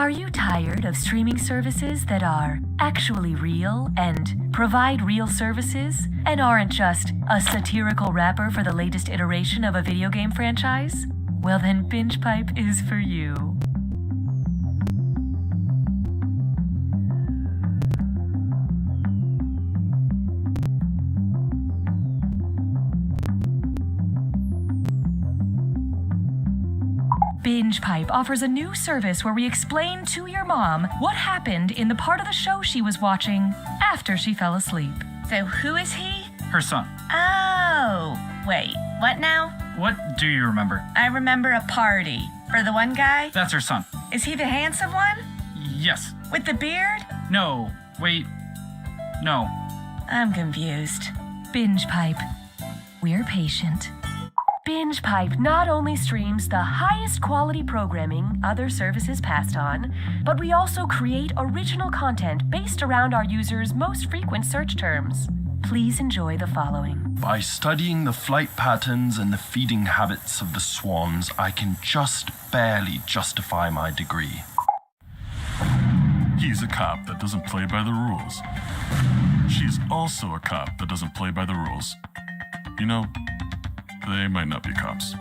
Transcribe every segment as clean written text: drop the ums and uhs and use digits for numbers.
Are you tired of streaming services that are actually real and provide real services and aren't just a satirical wrapper for the latest iteration of a video game franchise? Well then, Binge Pipe is for you. Binge Pipe offers a new service where we explain to your mom what happened in the part of the show she was watching after she fell asleep. So who is he? Her son. Oh, wait, what now? What do you remember? I remember a party. For the one guy? That's her son. Is he the handsome one? Yes. With the beard? No. Wait. No. I'm confused. Binge Pipe. We're patient. Binge Pipe not only streams the highest quality programming other services passed on, but we also create original content based around our users' most frequent search terms. Please enjoy the following. By studying the flight patterns and the feeding habits of the swans, I can just barely justify my degree. He's a cop that doesn't play by the rules. She's also a cop that doesn't play by the rules. You know, they might not be cops.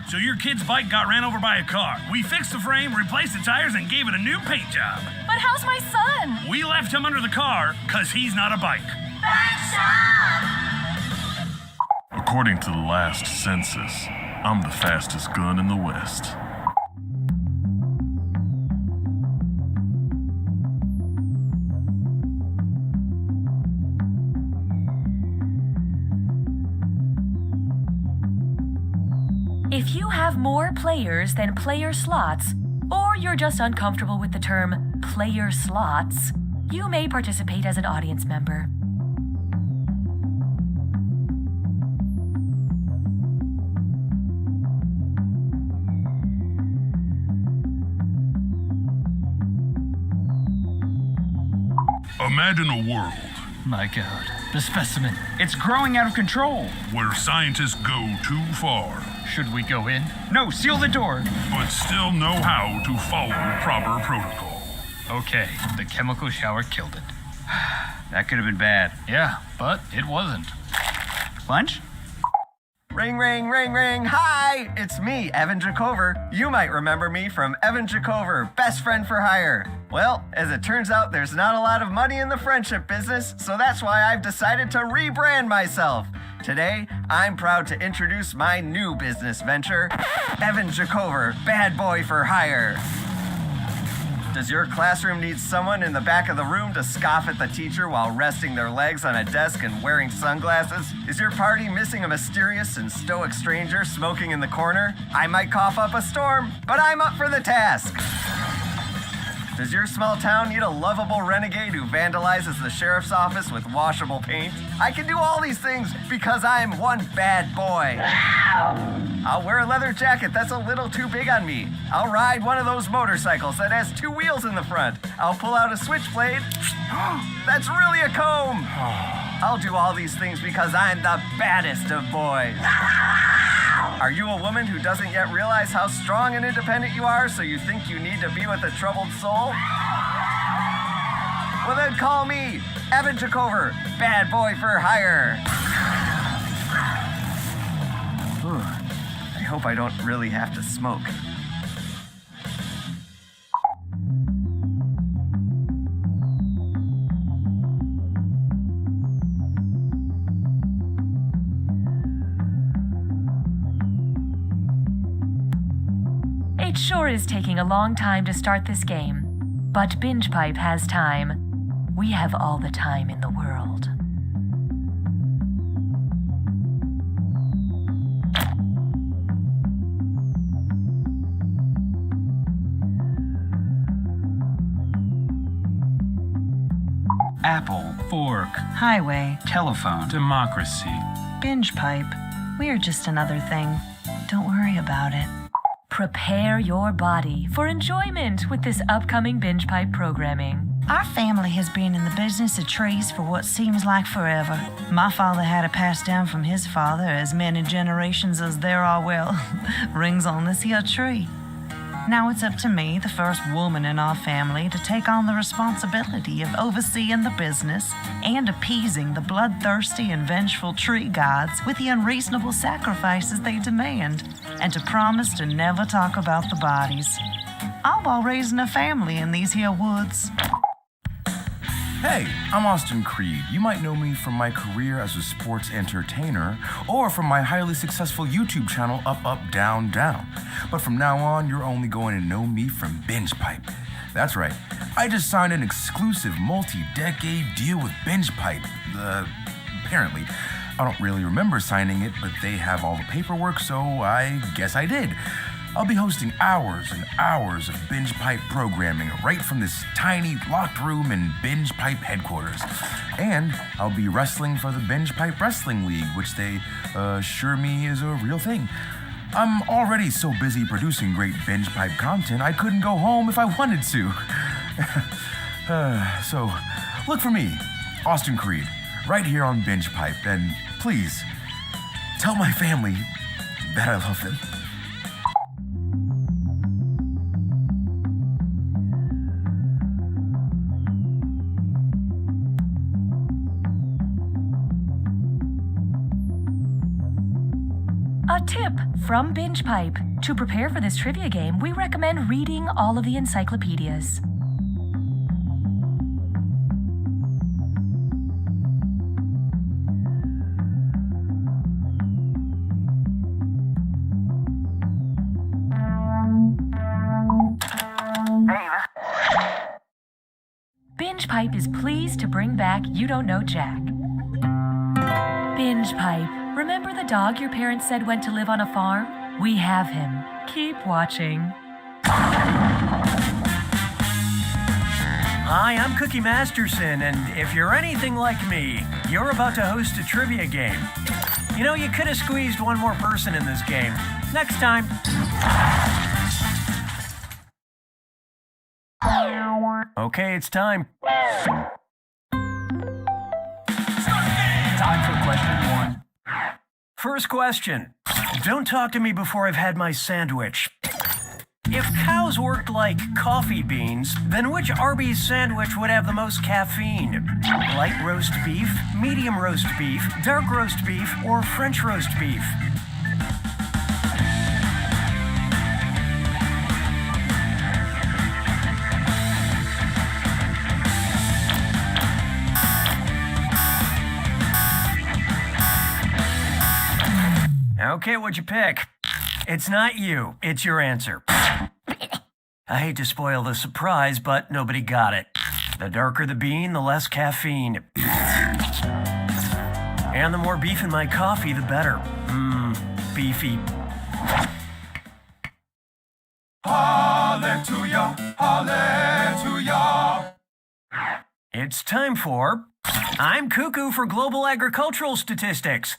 So your kid's bike got ran over by a car. We fixed the frame, replaced the tires, and gave it a new paint job. But how's my son? We left him under the car because he's not a bike. According to the last census, I'm the fastest gun in the West. If you have more players than player slots, or you're just uncomfortable with the term player slots, you may participate as an audience member. Imagine a world My God. The specimen. It's growing out of control. where scientists go too far, Should we go in? No, seal the door. but still know how to follow proper protocol. Okay, the chemical shower killed it. That could have been bad. Yeah, but it wasn't. Lunch? Ring, ring, ring, ring. Hi, it's me, Evan Jacover. You might remember me from Evan Jacover, Best Friend for Hire. Well, as it turns out, there's not a lot of money in the friendship business, so that's why I've decided to rebrand myself. Today, I'm proud to introduce my new business venture, Evan Jacover, Bad Boy for Hire. Does your classroom need someone in the back of the room to scoff at the teacher while resting their legs on a desk and wearing sunglasses? Is your party missing a mysterious and stoic stranger smoking in the corner? I might cough up a storm, but I'm up for the task. Does your small town need a lovable renegade who vandalizes the sheriff's office with washable paint? I can do all these things because I'm one bad boy. I'll wear a leather jacket that's a little too big on me. I'll ride one of those motorcycles that has two wheels in the front. I'll pull out a switchblade. That's really a comb. I'll do all these things because I'm the baddest of boys. Are you a woman who doesn't yet realize how strong and independent you are, so you think you need to be with a troubled soul? Well then call me, Evan Jacover, Bad Boy for Hire. I hope I don't really have to smoke. It sure is taking a long time to start this game, but Binge Pipe has time. We have all the time in the world. Apple, fork, Highway, telephone, Democracy. binge pipe. We are just another thing. Don't worry about it. Prepare your body for enjoyment with this upcoming Binge Pipe programming. Our family has been in the business of trees for what seems like forever. My father had it passed down from his father as many generations as there are, well, rings on this here tree. Now it's up to me, the first woman in our family, to take on the responsibility of overseeing the business and appeasing the bloodthirsty and vengeful tree gods with the unreasonable sacrifices they demand, and to promise to never talk about the bodies. All while raising a family in these here woods. Hey, I'm Austin Creed. You might know me from my career as a sports entertainer or from my highly successful YouTube channel, Up, Up, Down, Down. But from now on, you're only going to know me from Binge Pipe. That's right. I just signed an exclusive multi-decade deal with Binge Pipe. Apparently. I don't really remember signing it, but they have all the paperwork, so I guess I did. I'll be hosting hours and hours of Binge Pipe programming right from this tiny locked room in Binge Pipe headquarters. And I'll be wrestling for the Binge Pipe Wrestling League, which they assure me is a real thing. I'm already so busy producing great Binge Pipe content, I couldn't go home if I wanted to. So, look for me, Austin Creed, right here on Binge Pipe, and please, tell my family that I love them. A tip from Binge Pipe. To prepare for this trivia game, we recommend reading all of the encyclopedias. Binge Pipe is pleased to bring back You Don't Know Jack. Binge Pipe. Remember the dog your parents said went to live on a farm? We have him. Keep watching. Hi, I'm Cookie Masterson, and if you're anything like me, you're about to host a trivia game. You know, you could have squeezed one more person in this game. Next time. Okay, it's time. Time for question 1. First question. Don't talk to me before I've had my sandwich. If cows worked like coffee beans, then which Arby's sandwich would have the most caffeine? Light roast beef, medium roast beef, dark roast beef, or French roast beef? Okay, what'd you pick? It's not you, it's your answer. I hate to spoil the surprise, but nobody got it. The darker the bean, the less caffeine. And the more beef in my coffee, the better. Beefy. Hallelujah, hallelujah. It's time for I'm Cuckoo for Global Agricultural Statistics.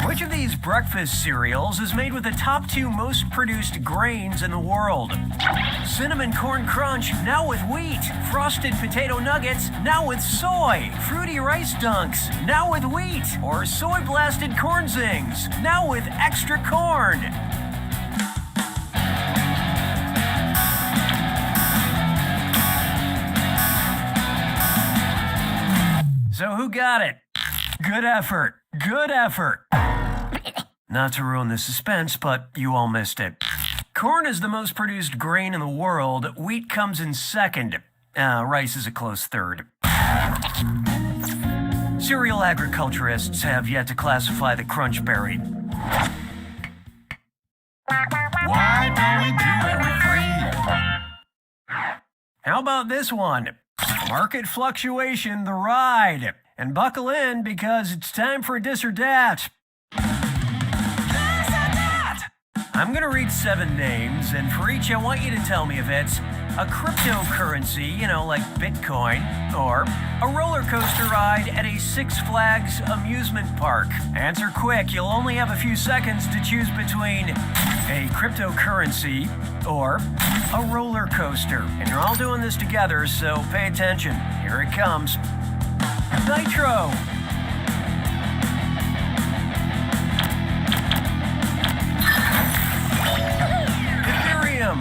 Which of these breakfast cereals is made with the top 2 most produced grains in the world? Cinnamon Corn Crunch, now with wheat. Frosted Potato Nuggets, now with soy. Fruity Rice Dunks, now with wheat. Or Soy Blasted Corn Zings, now with extra corn. So who got it? Good effort. Good effort. Not to ruin the suspense, but you all missed it. Corn is the most produced grain in the world. Wheat comes in second. Rice is a close third. Cereal agriculturists have yet to classify the crunch berry. Why don't we do it for free? How about this one? Market fluctuation, the ride. And buckle in because it's time for this or that. I'm going to read 7 names, and for each I want you to tell me if it's a cryptocurrency, like Bitcoin, or a roller coaster ride at a Six Flags amusement park. Answer quick, you'll only have a few seconds to choose between a cryptocurrency or a roller coaster. And you're all doing this together, so pay attention. Here it comes. Nitro. Ethereum.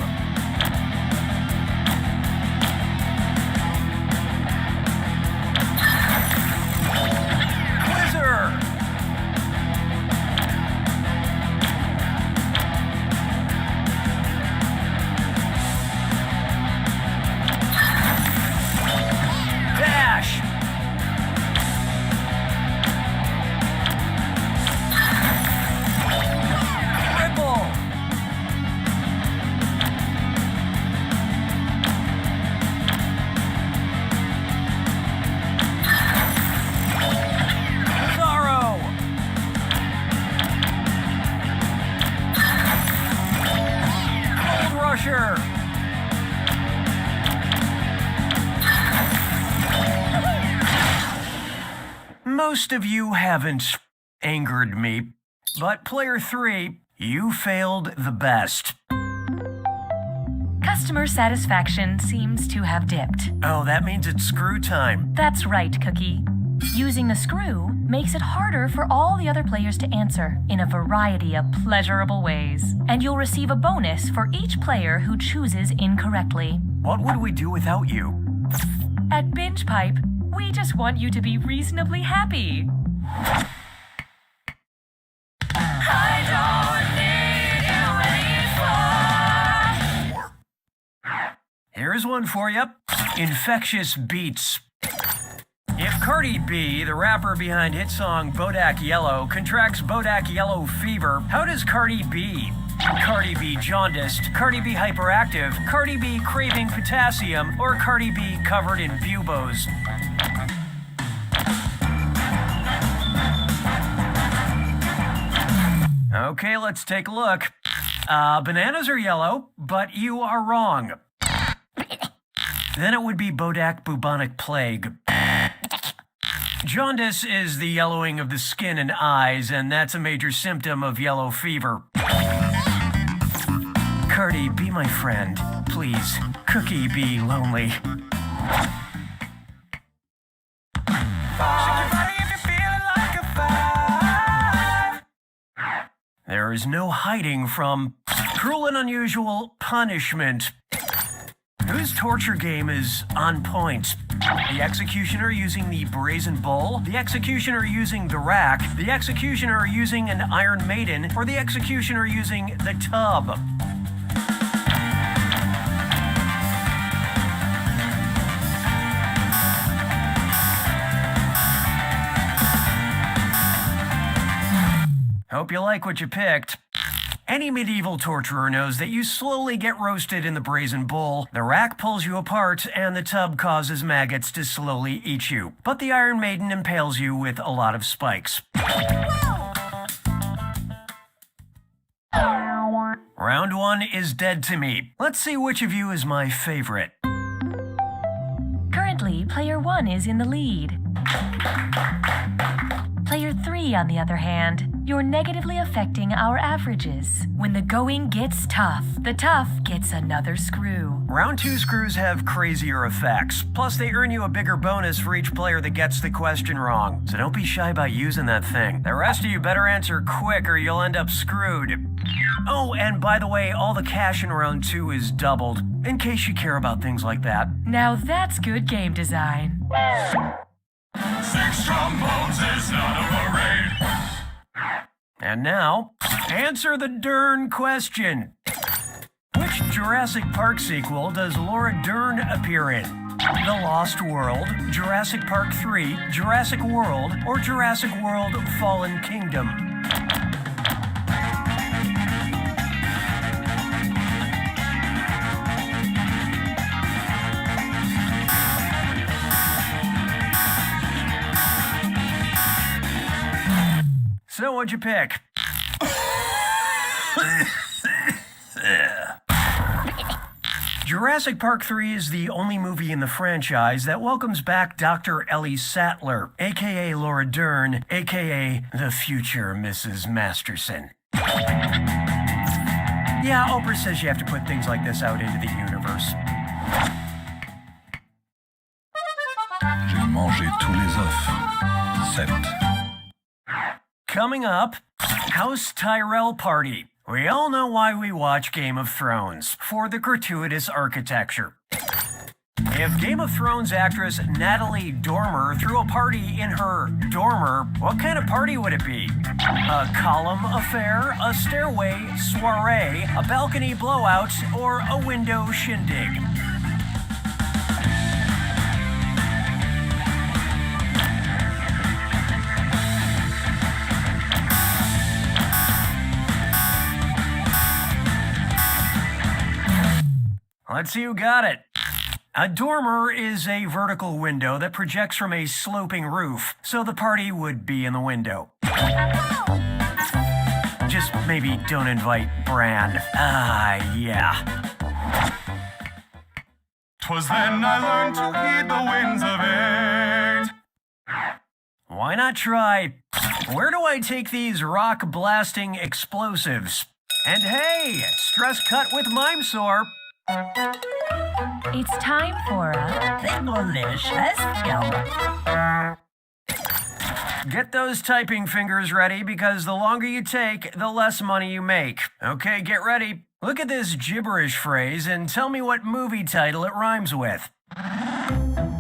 most of you haven't angered me, but player 3, you failed the best. Customer satisfaction seems to have dipped. Oh, that means it's screw time. That's right, Cookie. Using the screw makes it harder for all the other players to answer in a variety of pleasurable ways. And you'll receive a bonus for each player who chooses incorrectly. What would we do without you? At Binge Pipe, we just want you to be reasonably happy. Here's one for you. Infectious beats. If Cardi B, the rapper behind hit song Bodak Yellow, contracts Bodak Yellow fever, how does Cardi B? Cardi B jaundiced, Cardi B hyperactive, Cardi B craving potassium, or Cardi B covered in buboes? Okay, let's take a look. Bananas are yellow, but you are wrong. Then it would be Bodak bubonic plague. Jaundice is the yellowing of the skin and eyes, and that's a major symptom of yellow fever. Cardi, be my friend. Please. Cookie, be lonely. There is no hiding from cruel and unusual punishment. Whose torture game is on point? The executioner using the brazen bull, the executioner using the rack, the executioner using an Iron Maiden, or the executioner using the tub? Hope you like what you picked. Any medieval torturer knows that you slowly get roasted in the brazen bull, the rack pulls you apart, and the tub causes maggots to slowly eat you. But the Iron Maiden impales you with a lot of spikes. Round 1 is dead to me. Let's see which of you is my favorite. Currently, player 1 is in the lead. Player 3, on the other hand, you're negatively affecting our averages. When the going gets tough, the tough gets another screw. Round 2 screws have crazier effects. Plus, they earn you a bigger bonus for each player that gets the question wrong. So don't be shy about using that thing. The rest of you better answer quick or you'll end up screwed. Oh, and by the way, all the cash in round 2 is doubled, in case you care about things like that. Now that's good game design. 6 trombones is not a parade. And now, answer the darn question. Which Jurassic Park sequel does Laura Dern appear in? The Lost World, Jurassic Park 3, Jurassic World, or Jurassic World Fallen Kingdom? So what'd you pick? Jurassic Park 3 is the only movie in the franchise that welcomes back Dr. Ellie Sattler, aka Laura Dern, aka the future Mrs. Masterson. Yeah, Oprah says you have to put things like this out into the universe. J'ai mangé tous les œufs. 7. Coming up, House Tyrell Party. We all know why we watch Game of Thrones, for the gratuitous architecture. If Game of Thrones actress Natalie Dormer threw a party in her dormer, what kind of party would it be? A column affair, a stairway soiree, a balcony blowout, or a window shindig? Let's see who got it. A dormer is a vertical window that projects from a sloping roof, so the party would be in the window. Just maybe don't invite Bran. Yeah. 'Twas then I learned to heed the winds of 8. Why not try, where do I take these rock-blasting explosives? And hey, stress cut with mime sore. It's time for a Delicious film. Get those typing fingers ready because the longer you take, the less money you make. Okay, get ready. Look at this gibberish phrase and tell me what movie title it rhymes with.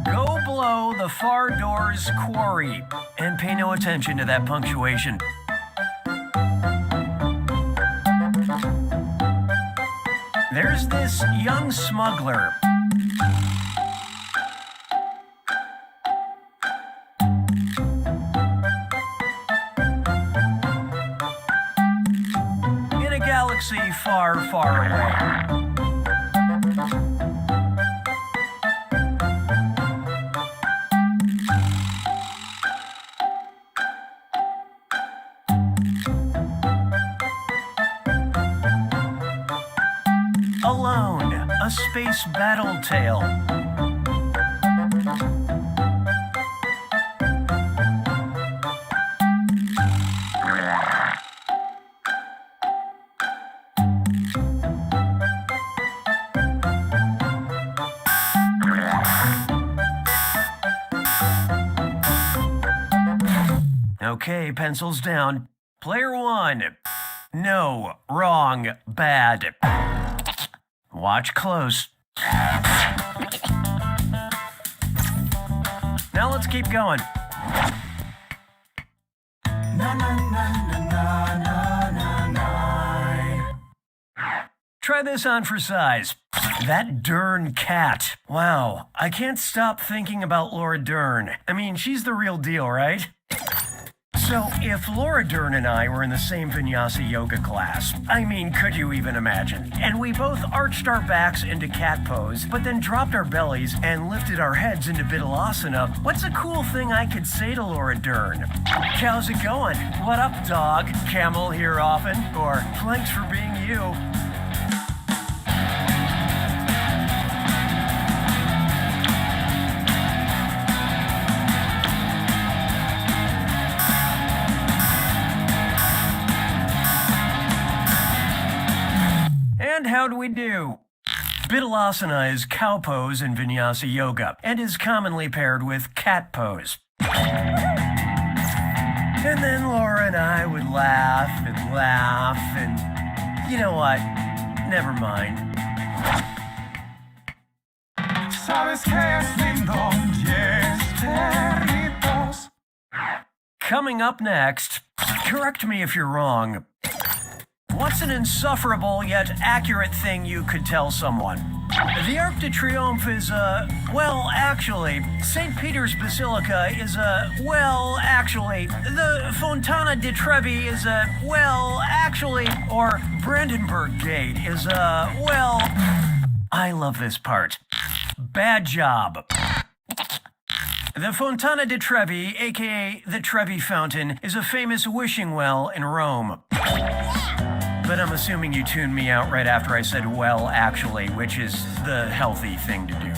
Go below the far door's quarry. And pay no attention to that punctuation. There's this young smuggler. In a galaxy far, far away. Alone, a space battle tale. Okay, pencils down. Player one. No, wrong, bad. Watch close. Now let's keep going. Try this on for size. That Dern cat. Wow, I can't stop thinking about Laura Dern. I mean, she's the real deal, right? So, if Laura Dern and I were in the same vinyasa yoga class, I mean, could you even imagine? And we both arched our backs into cat pose, but then dropped our bellies and lifted our heads into Vidalasana, what's a cool thing I could say to Laura Dern? How's it going? What up, dog? Camel here often? Or thanks for being you? And how do we do? Vidalasana is cow pose in Vinyasa Yoga and is commonly paired with cat pose. And then Laura and I would laugh and you know what? Never mind. Coming up next, correct me if you're wrong. What's an insufferable yet accurate thing you could tell someone? The Arc de Triomphe is well, actually, St. Peter's Basilica is well, actually, the Fontana di Trevi is well, actually, or Brandenburg Gate is well, I love this part. Bad job. The Fontana di Trevi, aka the Trevi Fountain, is a famous wishing well in Rome. But I'm assuming you tuned me out right after I said, well, actually, which is the healthy thing to do.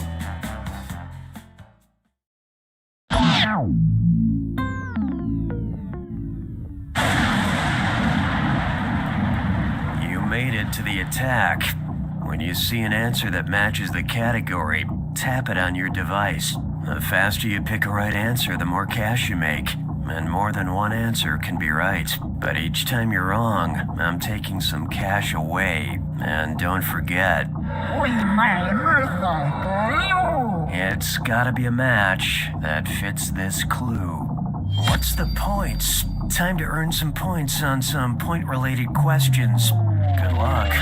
You made it to the attack. When you see an answer that matches the category, tap it on your device. The faster you pick a right answer, the more cash you make. And more than one answer can be right. But each time you're wrong, I'm taking some cash away. And don't forget, it's gotta be a match that fits this clue. What's the points? Time to earn some points on some point-related questions. Good luck.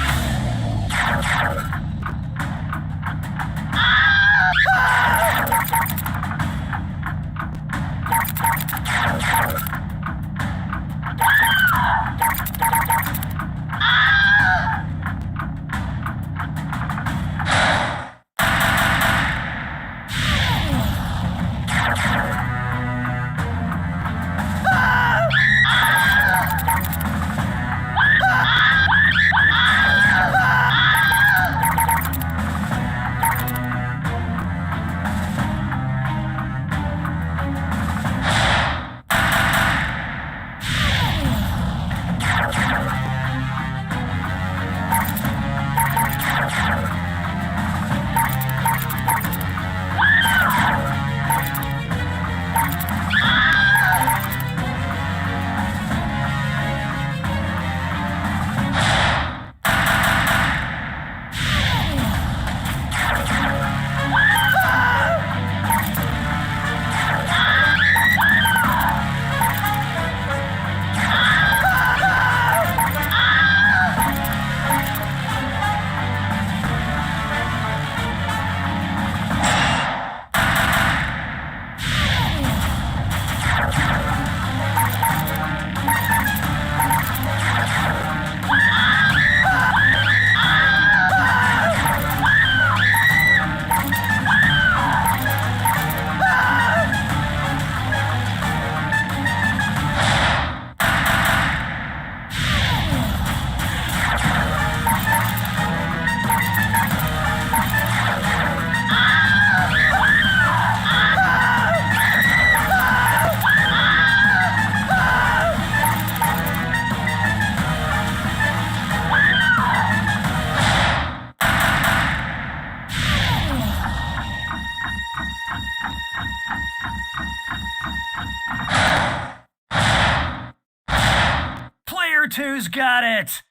Two's got it!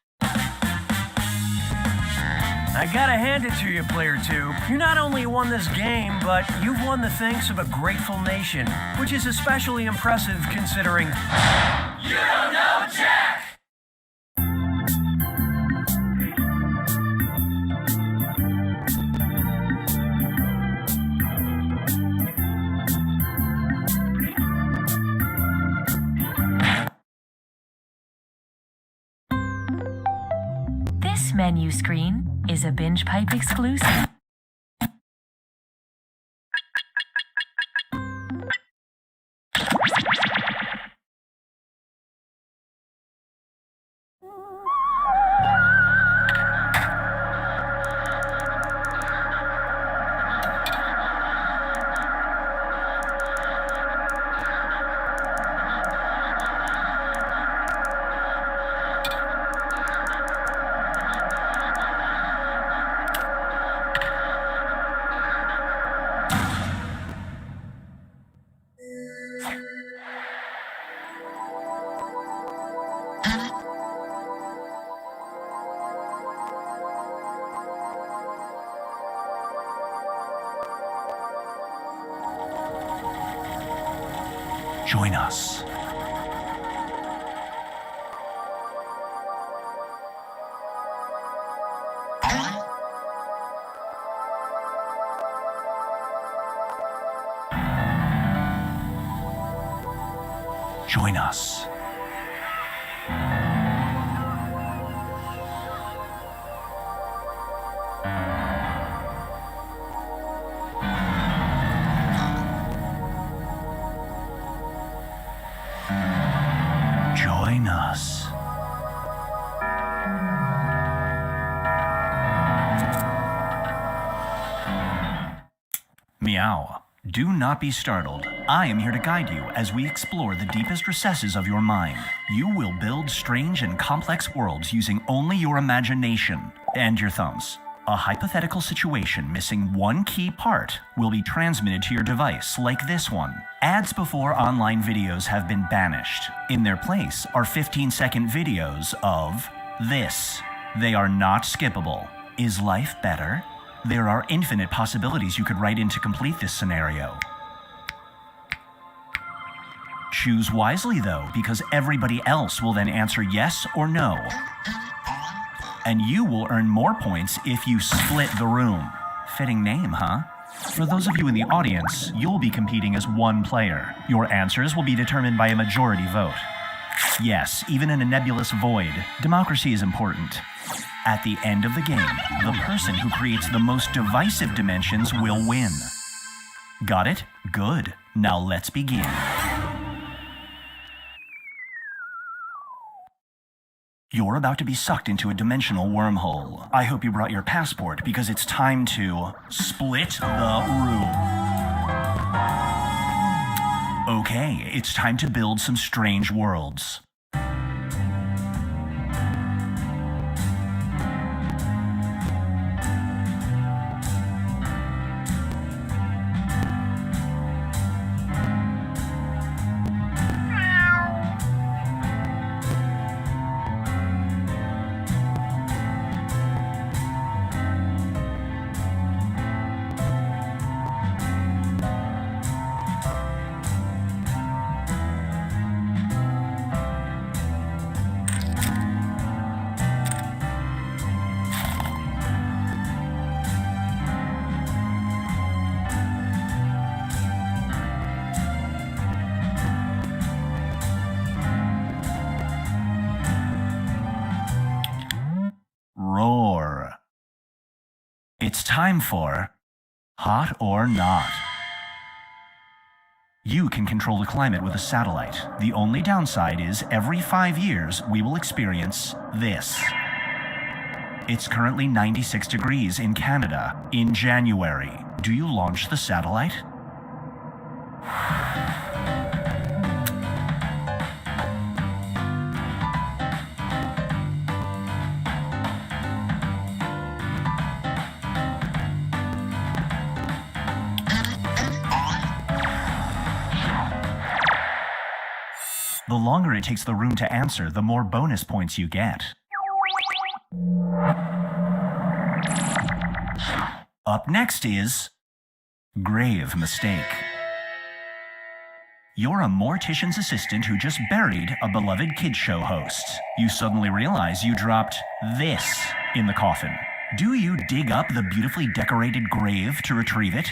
I gotta hand it to you, Player 2. You not only won this game, but you've won the thanks of a grateful nation, which is especially impressive considering... You don't know Jack! This menu screen is a Binge Pipe exclusive. Join us. Join us. Join us. Meow. Do not be startled. I am here to guide you as we explore the deepest recesses of your mind. You will build strange and complex worlds using only your imagination and your thumbs. A hypothetical situation missing one key part will be transmitted to your device, like this one. Ads before online videos have been banished. In their place are 15-second videos of this. They are not skippable. Is life better? There are infinite possibilities you could write in to complete this scenario. Choose wisely, though, because everybody else will then answer yes or no. And you will earn more points if you split the room. Fitting name, huh? For those of you in the audience, you'll be competing as one player. Your answers will be determined by a majority vote. Yes, even in a nebulous void, democracy is important. At the end of the game, the person who creates the most divisive dimensions will win. Got it? Good. Now let's begin. You're about to be sucked into a dimensional wormhole. I hope you brought your passport because it's time to split the room. Okay, it's time to build some strange worlds. Roar. It's time for Hot or Not. You can control the climate with a satellite. The only downside is every 5 years we will experience this. It's currently 96 degrees in Canada in January. Do you launch the satellite? The longer it takes the room to answer, the more bonus points you get. Up next is grave mistake. You're a mortician's assistant who just buried a beloved kids show host. You suddenly realize you dropped this in the coffin. Do you dig up the beautifully decorated grave to retrieve it?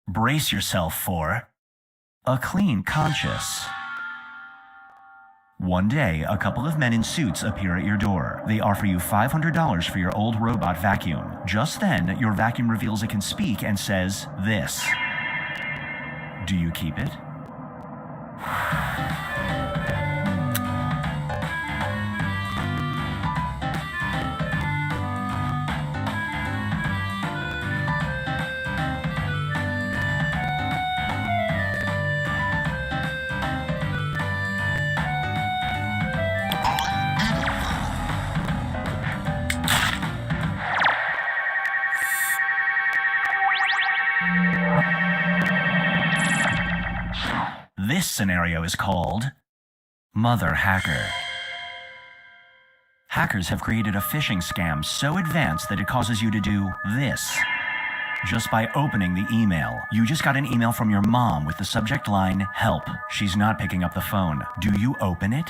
Brace yourself for a clean conscience. One day, a couple of men in suits appear at your door. They offer you $500 for your old robot vacuum. Just then, your vacuum reveals it can speak and says this. Do you keep it? This scenario is called Mother Hacker. Hackers have created a phishing scam so advanced that it causes you to do this. Just by opening the email. You just got an email from your mom with the subject line, help. She's not picking up the phone. Do you open it?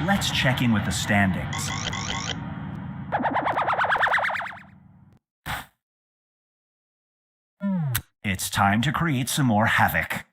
Let's check in with the standings. It's time to create some more havoc.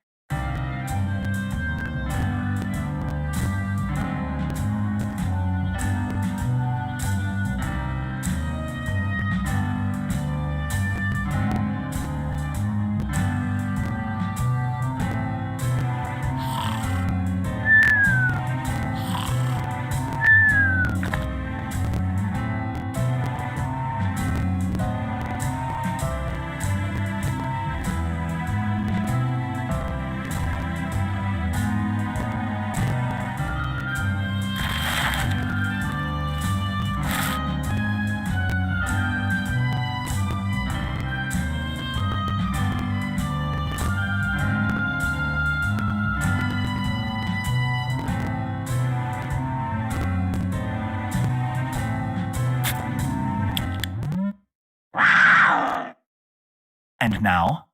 And now,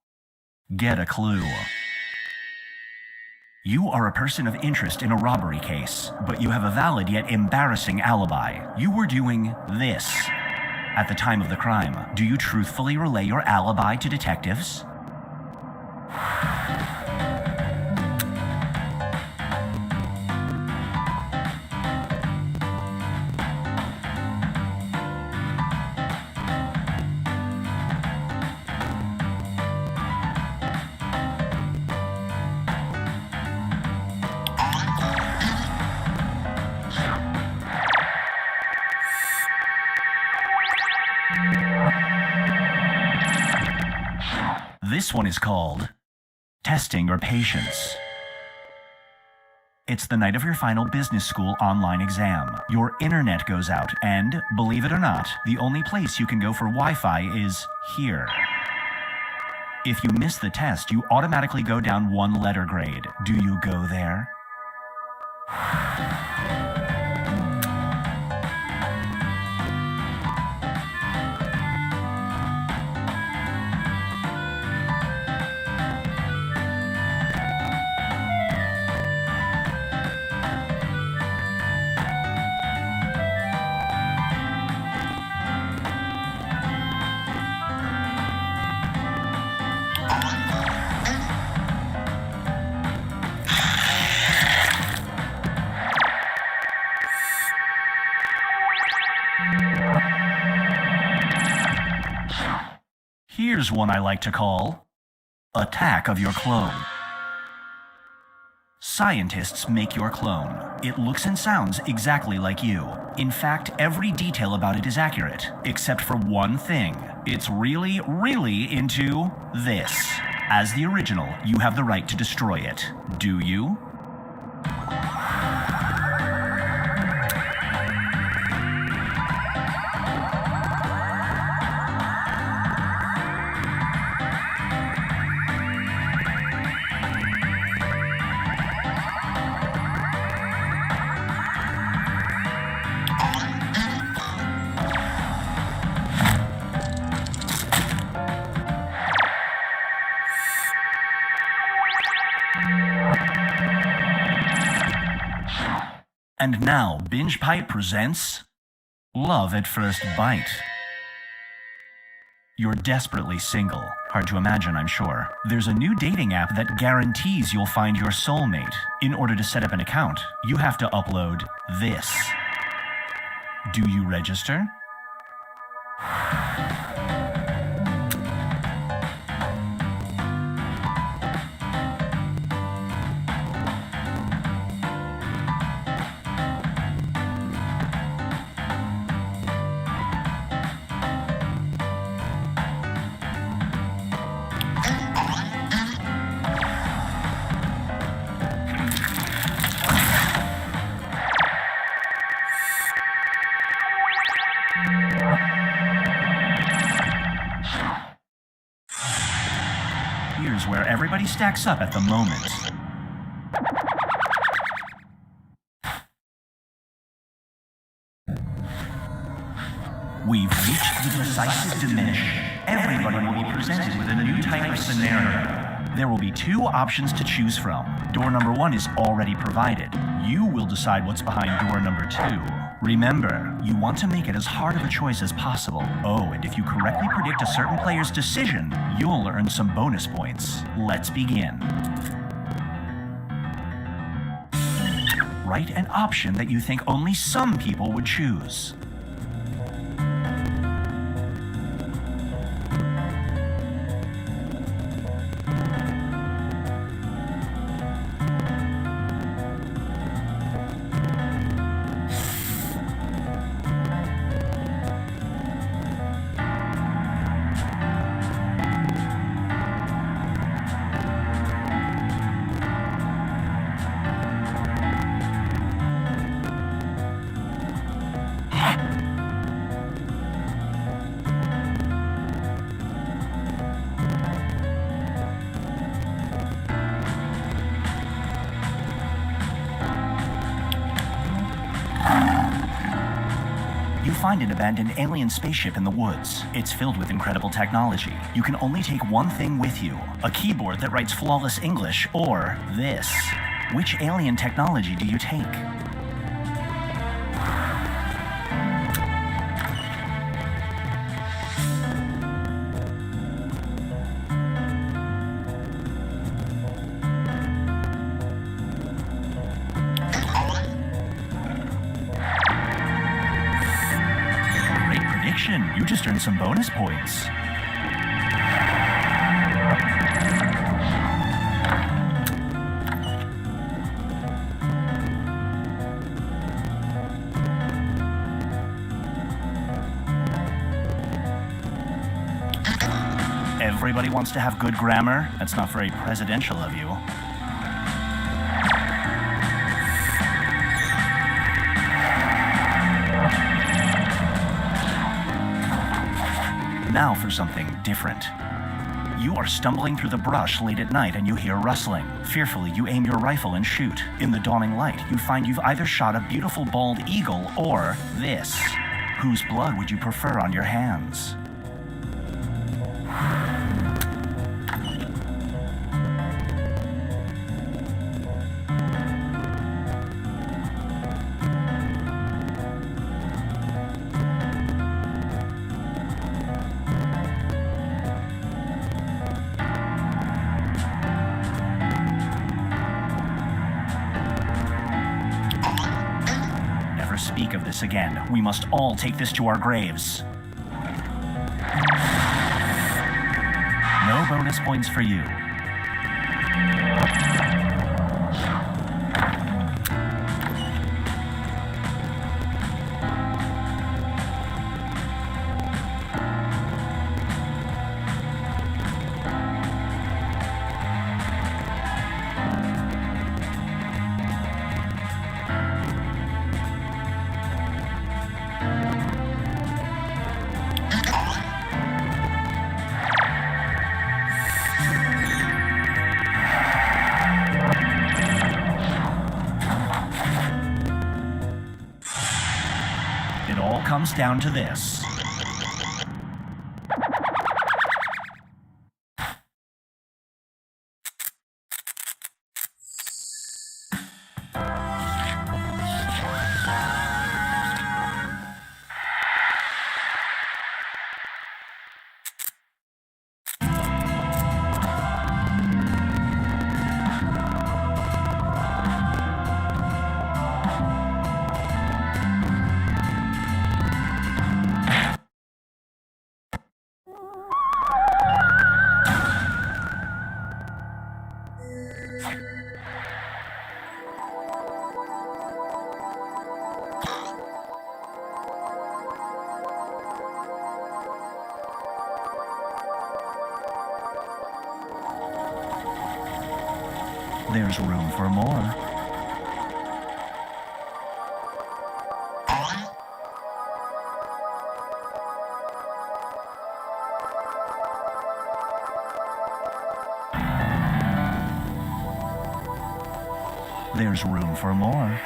get a clue. You are a person of interest in a robbery case, but you have a valid yet embarrassing alibi. You were doing this at the time of the crime. Do you truthfully relay your alibi to detectives? This one is called Testing Your Patience. It's the night of your final business school online exam. Your internet goes out, and, believe it or not, the only place you can go for Wi-Fi is here. If you miss the test, you automatically go down one letter grade. Do you go there? Here's one I like to call Attack of Your Clone. Scientists make your clone. It looks and sounds exactly like you. In fact, every detail about it is accurate, except for one thing. It's really, really into this. As the original, you have the right to destroy it. Do you? And now, Binge Pipe presents Love at First Bite. You're desperately single. Hard to imagine, I'm sure. There's a new dating app that guarantees you'll find your soulmate. In order to set up an account, you have to upload this. Do you register? Here's where everybody stacks up at the moment. We've reached the decisive diminish. Everybody will be presented with a new type of scenario. There will be two options to choose from. Door number 1 is already provided. You will decide what's behind door number 2. Remember, you want to make it as hard of a choice as possible. Oh, and if you correctly predict a certain player's decision, you'll earn some bonus points. Let's begin. Write an option that you think only some people would choose. Find an abandoned alien spaceship in the woods. It's filled with incredible technology. You can only take one thing with you: a keyboard that writes flawless English, or this. Which alien technology do you take? You just earned some bonus points. Everybody wants to have good grammar. That's not very presidential of you. Now for something different. You are stumbling through the brush late at night and you hear rustling. Fearfully, you aim your rifle and shoot. In the dawning light, you find you've either shot a beautiful bald eagle or this. Whose blood would you prefer on your hands? Speak of this again. We must all take this to our graves. no bonus points for you. It all comes down to this. There's room for more. There's room for more.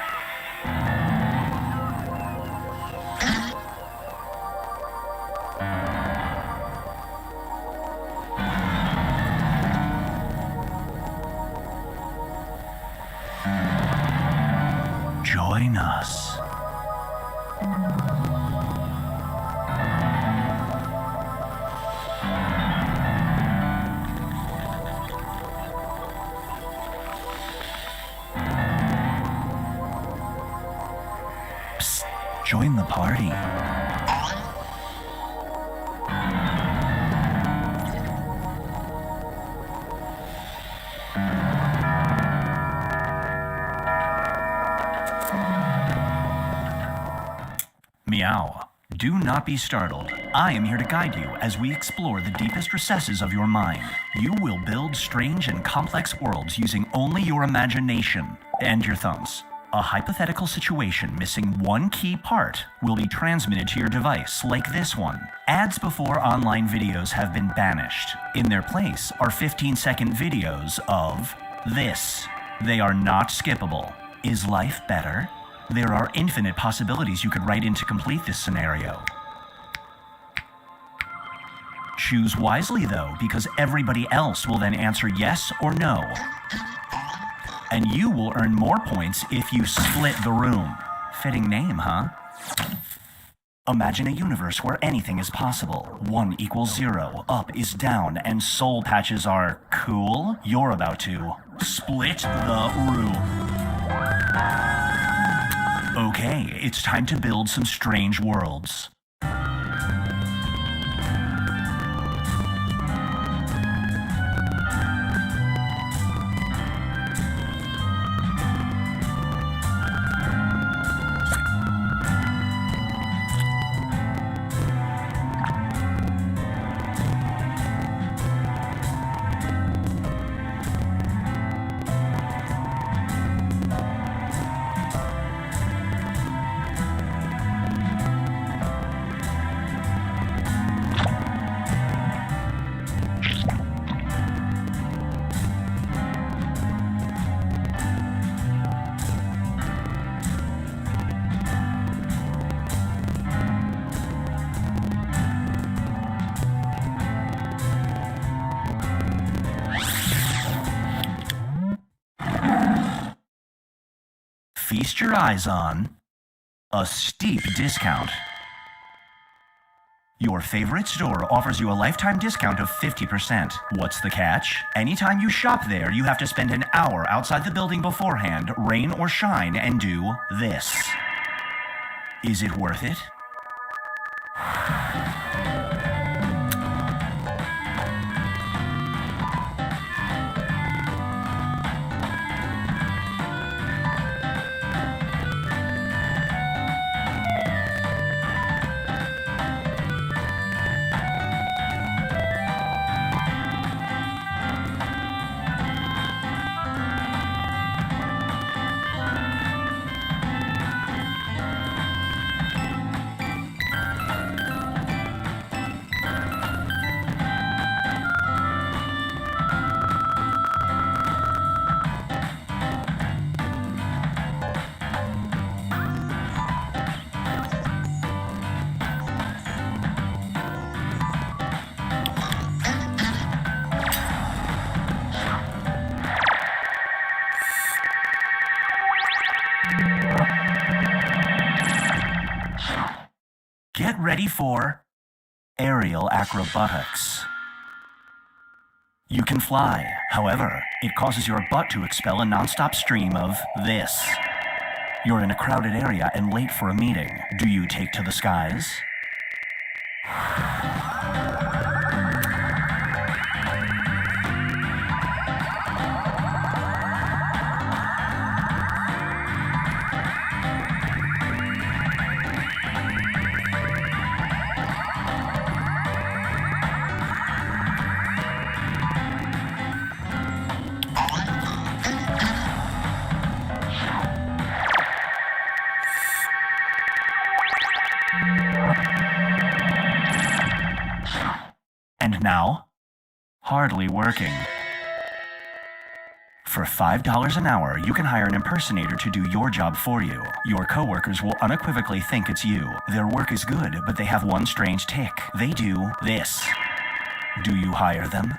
Join us. Psst, join the party. Meow. Do not be startled. I am here to guide you as we explore the deepest recesses of your mind. You will build strange and complex worlds using only your imagination and your thumbs. A hypothetical situation missing one key part will be transmitted to your device, like this one. Ads before online videos have been banished. In their place are 15-second videos of this. They are not skippable. Is life better? There are infinite possibilities you could write in to complete this scenario. Choose wisely, though, because everybody else will then answer yes or no. And you will earn more points if you split the room. Fitting name, huh? Imagine a universe where anything is possible. 1 equals 0, up is down, and soul patches are cool. You're about to split the room. Okay, it's time to build some strange worlds. Feast your eyes on a steep discount. Your favorite store offers you a lifetime discount of 50%. What's the catch? Anytime you shop there, you have to spend an hour outside the building beforehand, rain or shine, and do this. Is it worth it? Get ready for aerial acrobatics. You can fly. However, it causes your butt to expel a nonstop stream of this. You're in a crowded area and late for a meeting. Do you take to the skies? And now, hardly working. For $5 an hour, you can hire an impersonator to do your job for you. Your coworkers will unequivocally think it's you. Their work is good, but they have one strange tick. They do this. Do you hire them?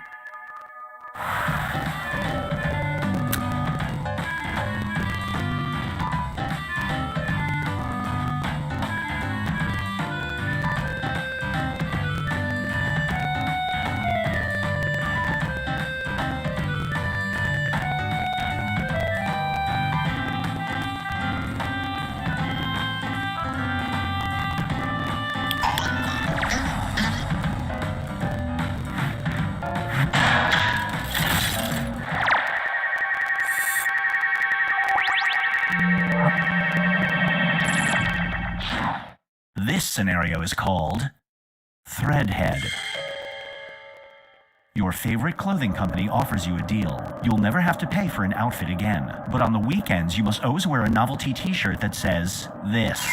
This scenario is called Threadhead. Your favorite clothing company offers you a deal. You'll never have to pay for an outfit again, but on the weekends you must always wear a novelty t-shirt that says this.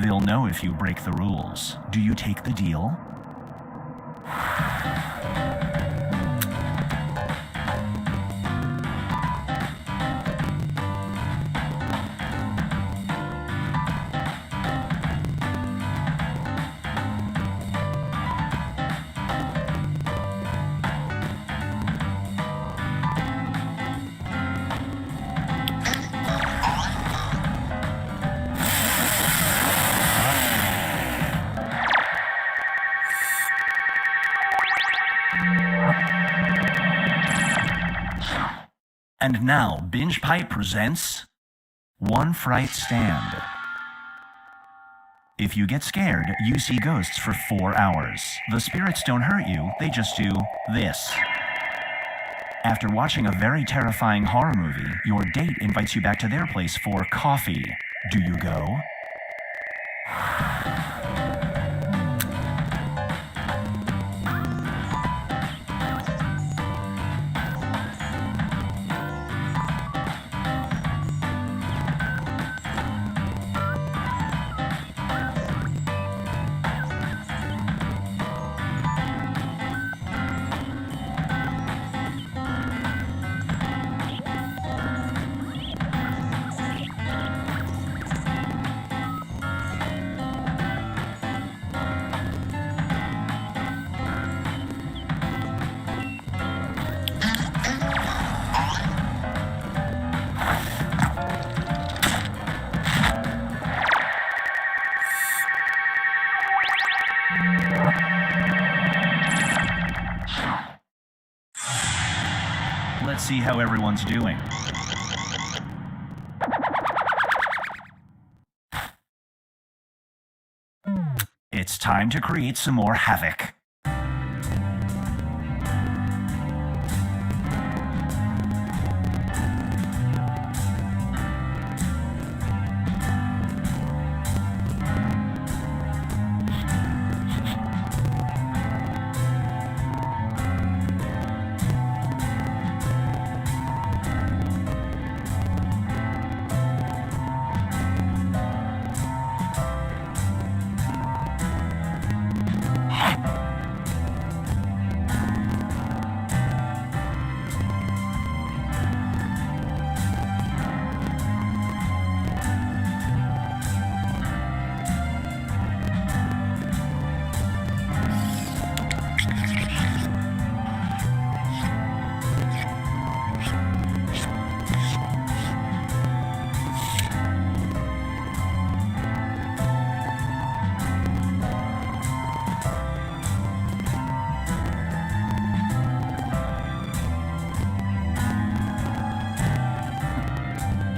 They'll know if you break the rules. Do you take the deal? And now, Binge Pipe presents One Fright Stand. If you get scared, you see ghosts for 4 hours. The spirits don't hurt you, they just do this. After watching a very terrifying horror movie, your date invites you back to their place for coffee. Do you go? Let's see how everyone's doing. It's time to create some more havoc.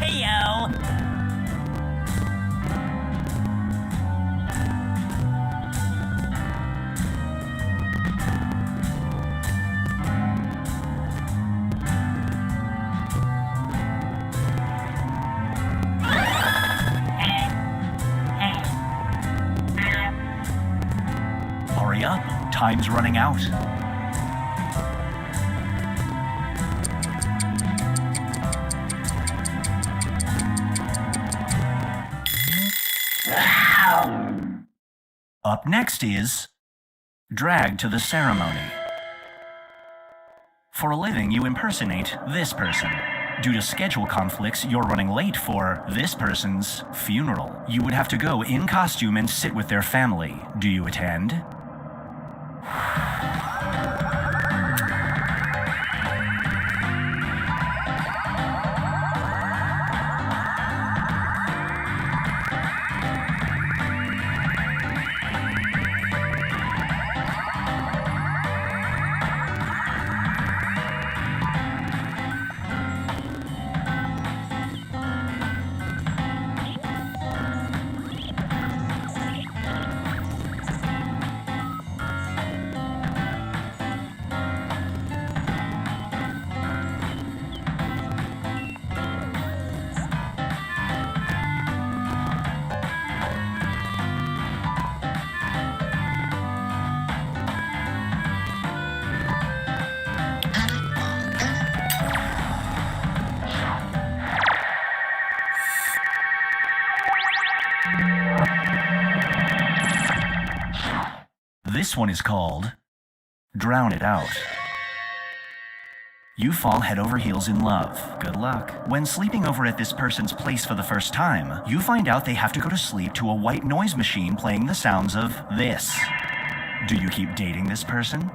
Hey, yo. Hurry up. Time's running out. Up next is drag to the ceremony. For a living, you impersonate this person. Due to schedule conflicts, you're running late for this person's funeral. You would have to go in costume and sit with their family. Do you attend? This one is called Drown It Out. You fall head over heels in love. Good luck. When sleeping over at this person's place for the first time, you find out they have to go to sleep to a white noise machine playing the sounds of this. Do you keep dating this person?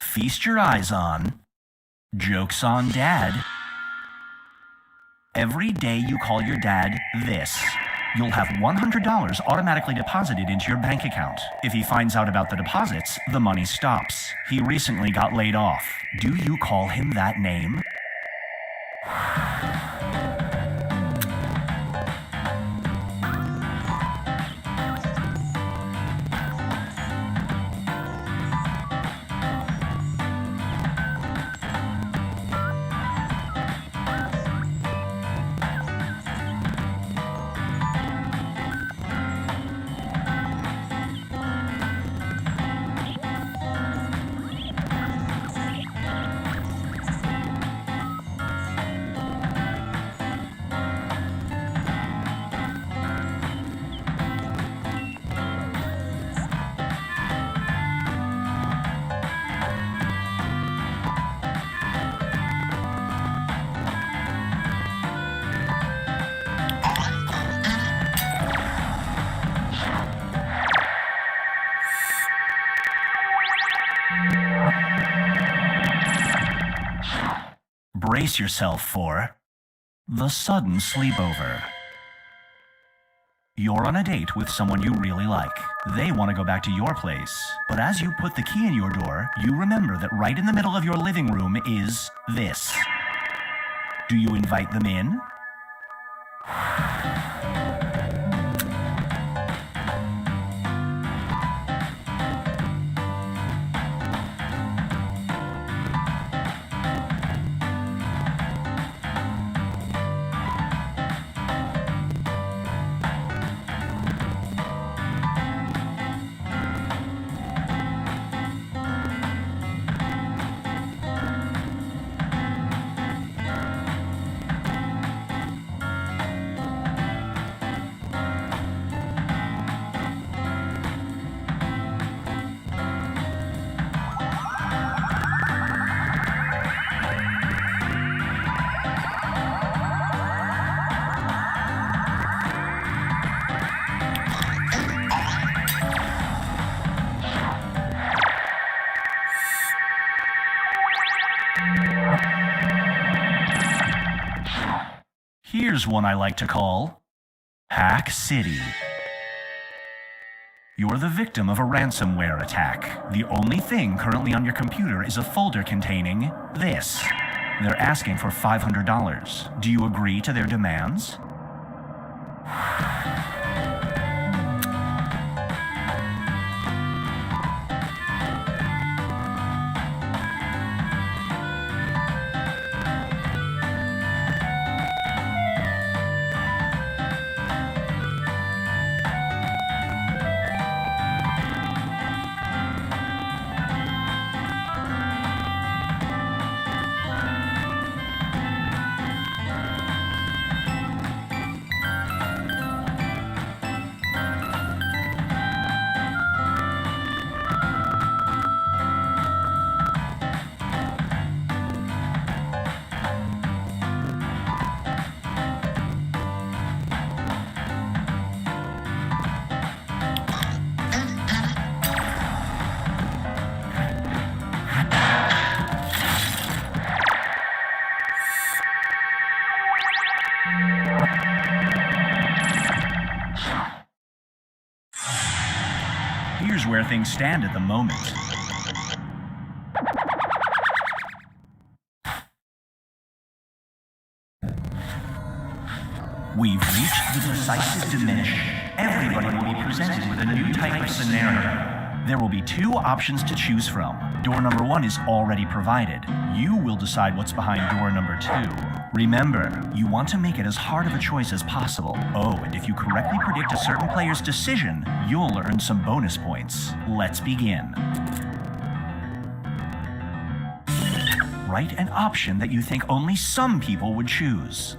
Feast your eyes on Jokes on Dad. Every day you call your dad this, you'll have $100 automatically deposited into your bank account. If he finds out about the deposits, the money stops. He recently got laid off. Do you call him that name? Brace yourself for the sudden sleepover. You're on a date with someone you really like. They want to go back to your place. But as you put the key in your door, you remember that right in the middle of your living room is this. Do you invite them in? Here's one I like to call Hack City. You're the victim of a ransomware attack. The only thing currently on your computer is a folder containing this. They're asking for $500. Do you agree to their demands? Here's where things stand at the moment. We've reached the decisive diminish. Everybody will be presented with a new type of scenario. There will be two options to choose from. Door number 1 is already provided. You will decide what's behind door number 2. Remember, you want to make it as hard of a choice as possible. Oh, and if you correctly predict a certain player's decision, you'll earn some bonus points. Let's begin. Write an option that you think only some people would choose.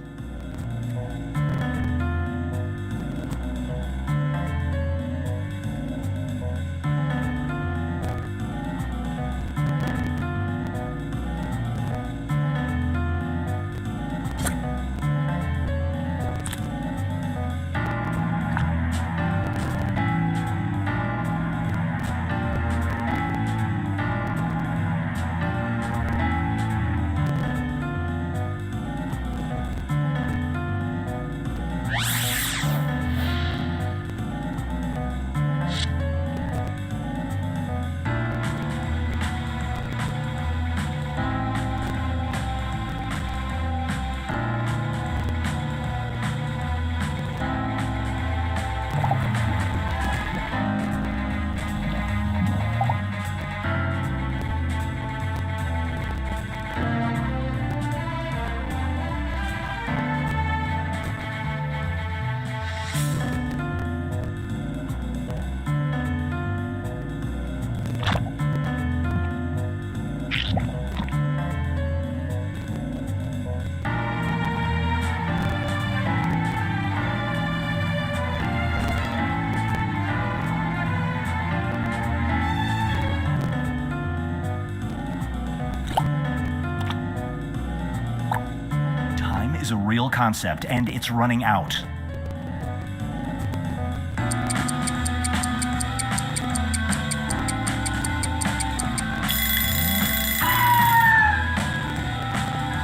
Is a real concept, and it's running out.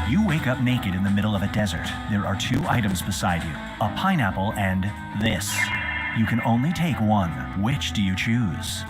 You wake up naked in the middle of a desert. There are 2 items beside you, a pineapple and this. You can only take one. Which do you choose?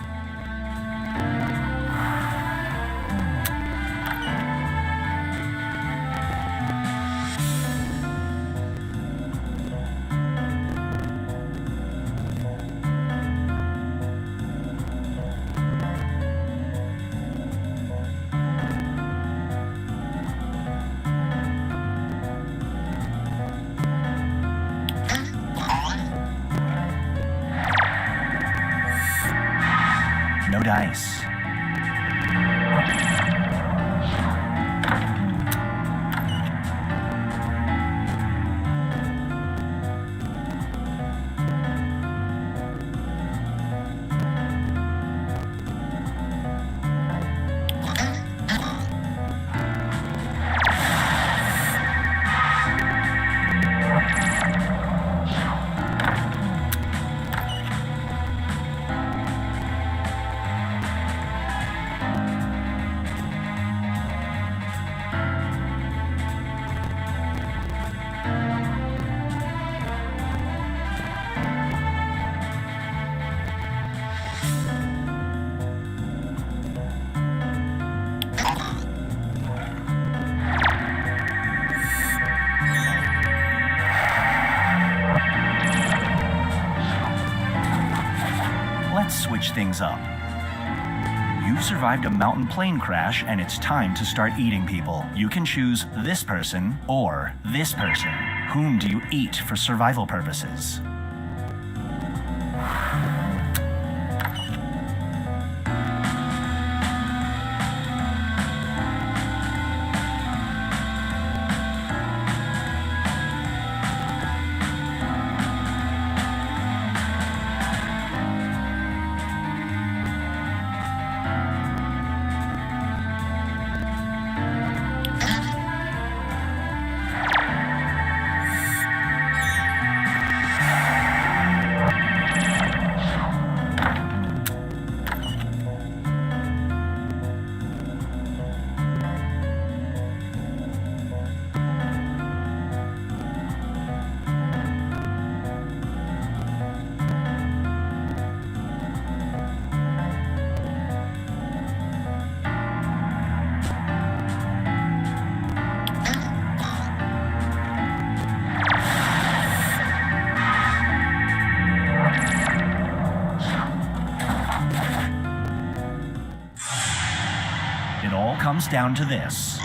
No dice. things up. You've survived a mountain plane crash, and it's time to start eating people. You can choose this person or this person. Whom do you eat for survival purposes? It all comes down to this.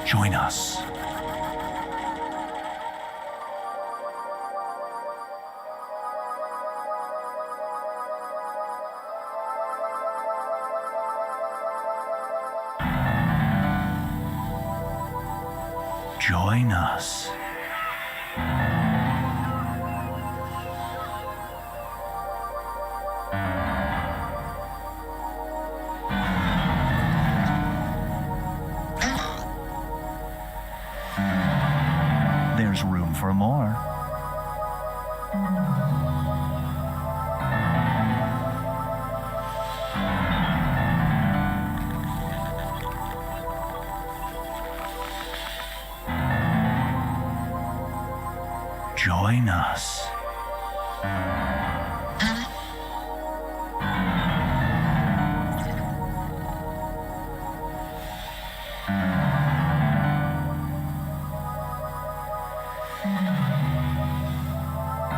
Join us. Join us. There's room for more. Join us.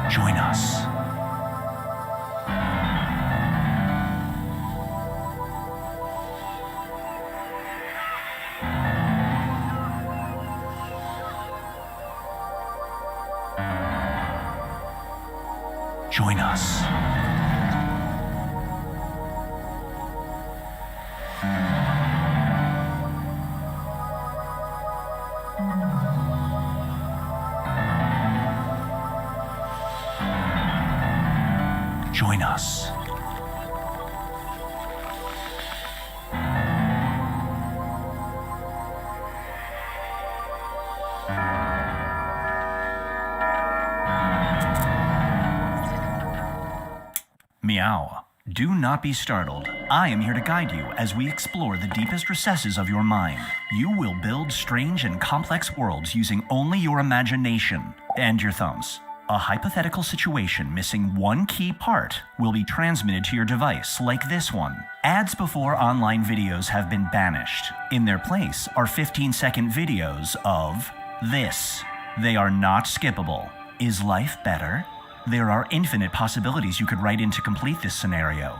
Join us. Join us. Join us. Meow. Do not be startled. I am here to guide you as we explore the deepest recesses of your mind. You will build strange and complex worlds using only your imagination and your thumbs. A hypothetical situation missing one key part will be transmitted to your device, like this one. Ads before online videos have been banished. In their place are 15-second videos of this. They are not skippable. Is life better? There are infinite possibilities you could write in to complete this scenario.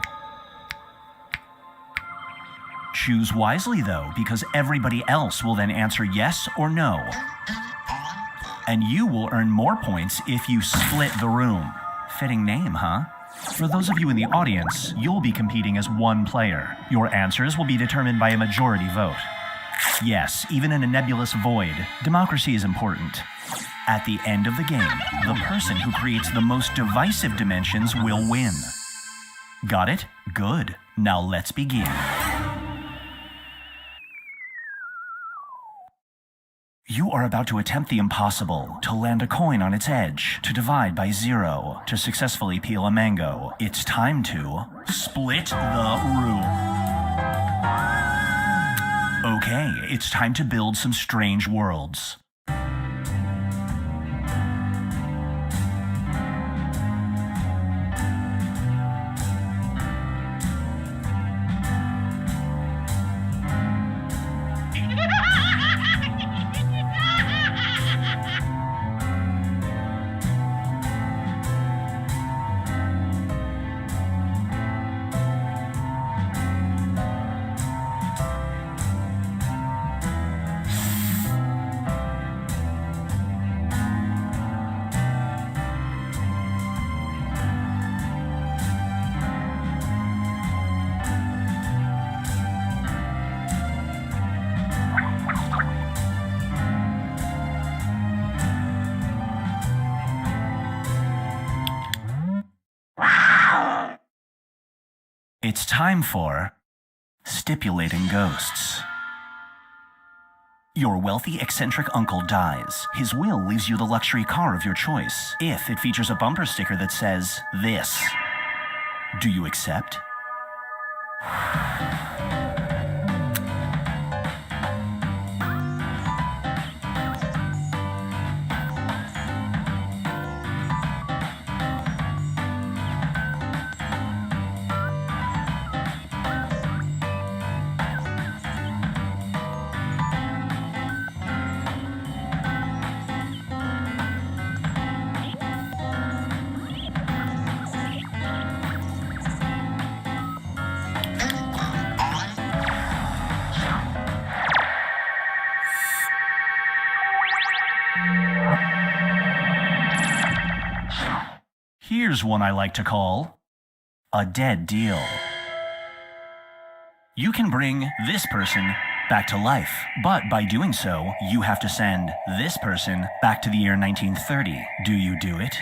Choose wisely, though, because everybody else will then answer yes or no. And you will earn more points if you split the room. Fitting name, huh? For those of you in the audience, you'll be competing as one player. Your answers will be determined by a majority vote. Yes, even in a nebulous void, democracy is important. At the end of the game, the person who creates the most divisive dimensions will win. Got it? Good. Now let's begin. You are about to attempt the impossible, to land a coin on its edge, to divide by 0, to successfully peel a mango. It's time to split the room. Okay, it's time to build some strange worlds. It's time for stipulating ghosts. Your wealthy, eccentric uncle dies. His will leaves you the luxury car of your choice, if it features a bumper sticker that says, "This." Do you accept? Here's one I like to call a dead deal. You can bring this person back to life, but by doing so, you have to send this person back to the year 1930. Do you do it?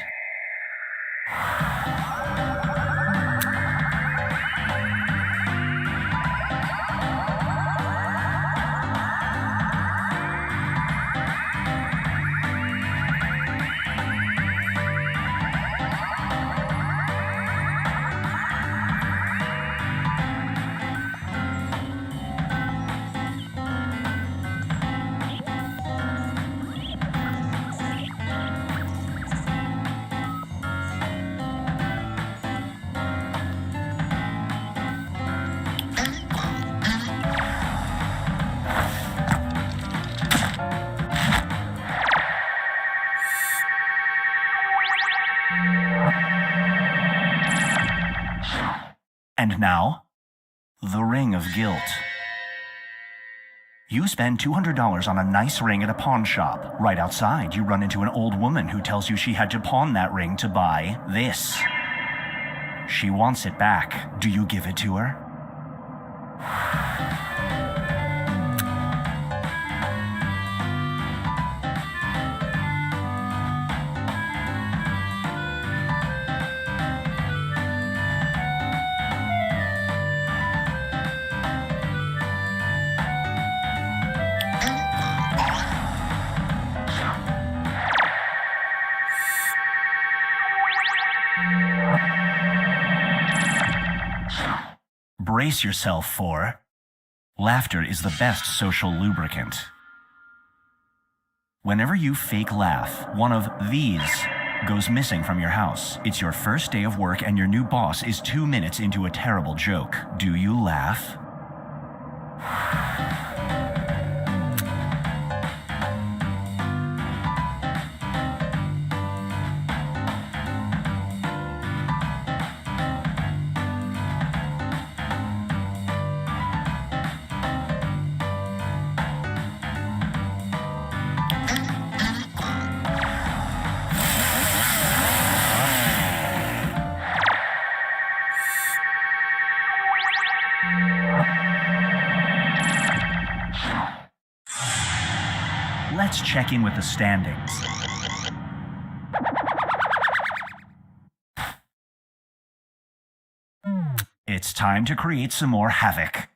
And now, the ring of guilt. You spend $200 on a nice ring at a pawn shop. Right outside, you run into an old woman who tells you she had to pawn that ring to buy this. She wants it back. Do you give it to her? Brace yourself for laughter is the best social lubricant. Whenever you fake laugh, one of these goes missing from your house. It's your first day of work and your new boss is 2 minutes into a terrible joke. Do you laugh? Let's check in with the standings. It's time to create some more havoc.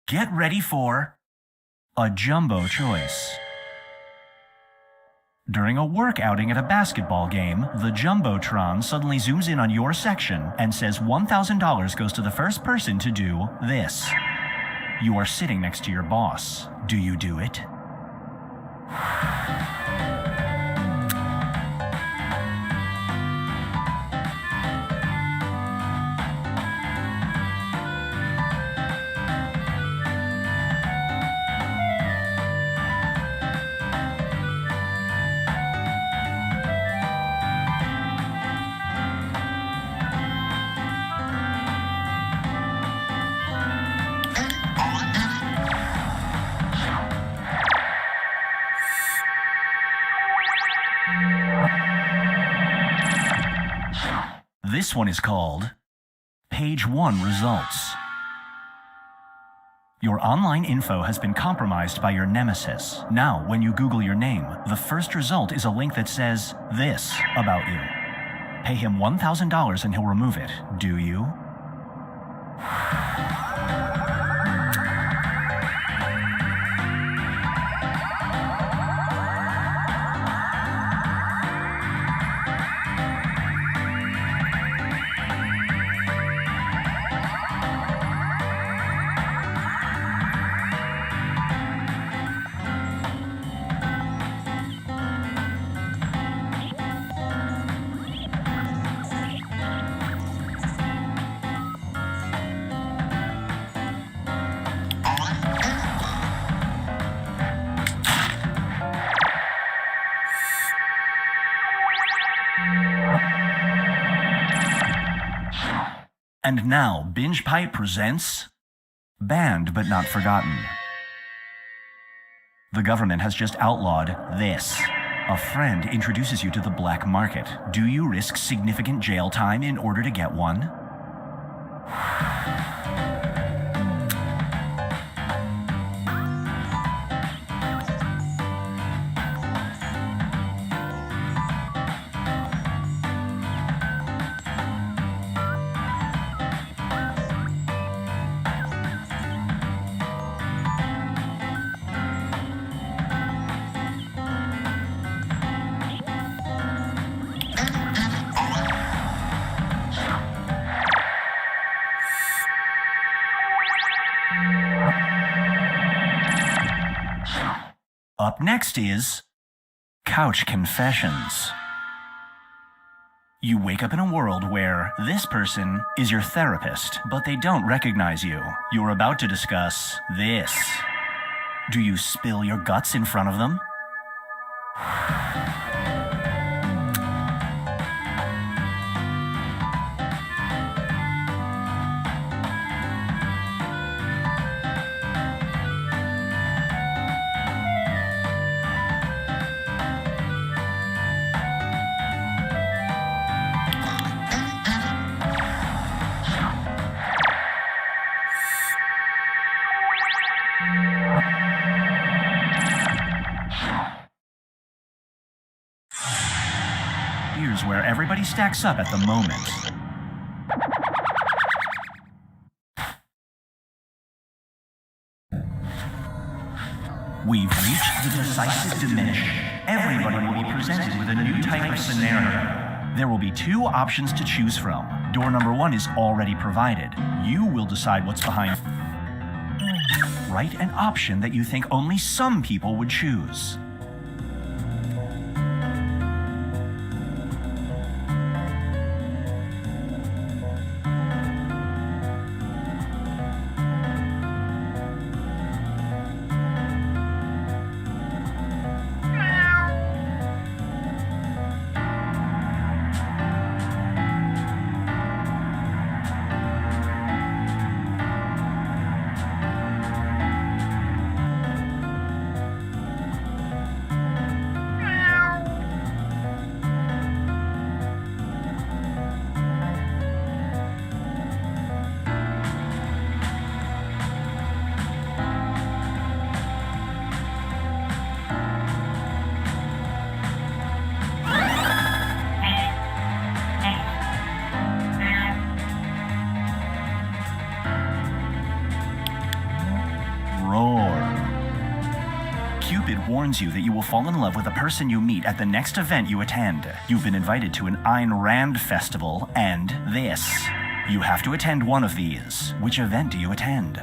Get ready for a jumbo choice. During a work outing at a basketball game, the Jumbotron suddenly zooms in on your section and says $1,000 goes to the first person to do this. You are sitting next to your boss. Do you do it? This one is called Page 1 Results. Your online info has been compromised by your nemesis. Now, when you Google your name, the first result is a link that says this about you. Pay him $1,000 and he'll remove it. Do you? And now, Binge Pipe presents Banned But Not Forgotten. The government has just outlawed this. A friend introduces you to the black market. Do you risk significant jail time in order to get one? Up next is Couch Confessions. You wake up in a world where this person is your therapist, but they don't recognize you. You're about to discuss this. Do you spill your guts in front of them? Here's where everybody stacks up at the moment. We've reached the decisive diminish. Everybody will be presented with a new type of scenario. There will be two options to choose from. Door number one is already provided. You will decide what's behind. Write an option that you think only some people would choose. Cupid warns you that you will fall in love with the person you meet at the next event you attend. You've been invited to an Ayn Rand festival and this. You have to attend one of these. Which event do you attend?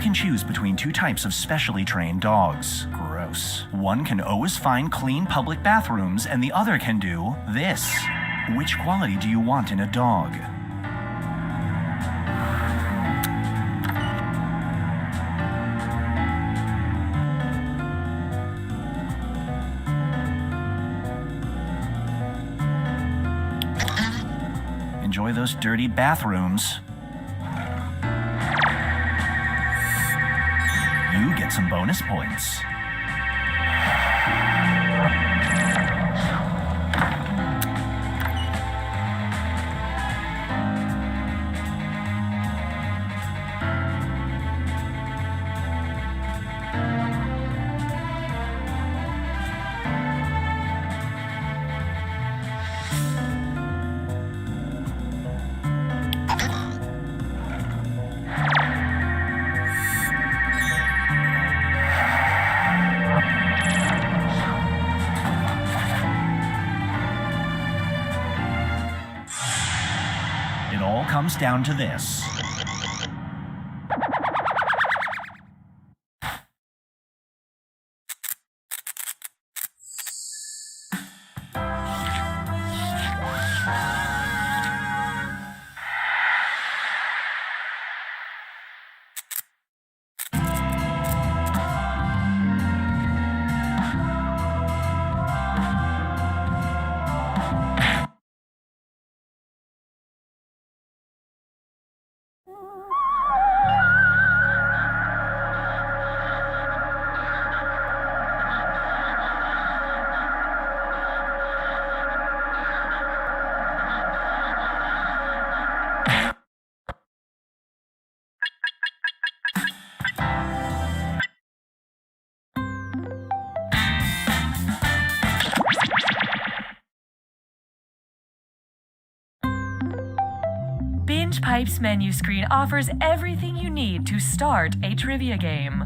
can choose between two types of specially trained dogs. Gross. One can always find clean public bathrooms, and the other can do this. Which quality do you want in a dog? Enjoy those dirty bathrooms. You get some bonus points. It all comes down to this. Binge Pipe's menu screen offers everything you need to start a trivia game.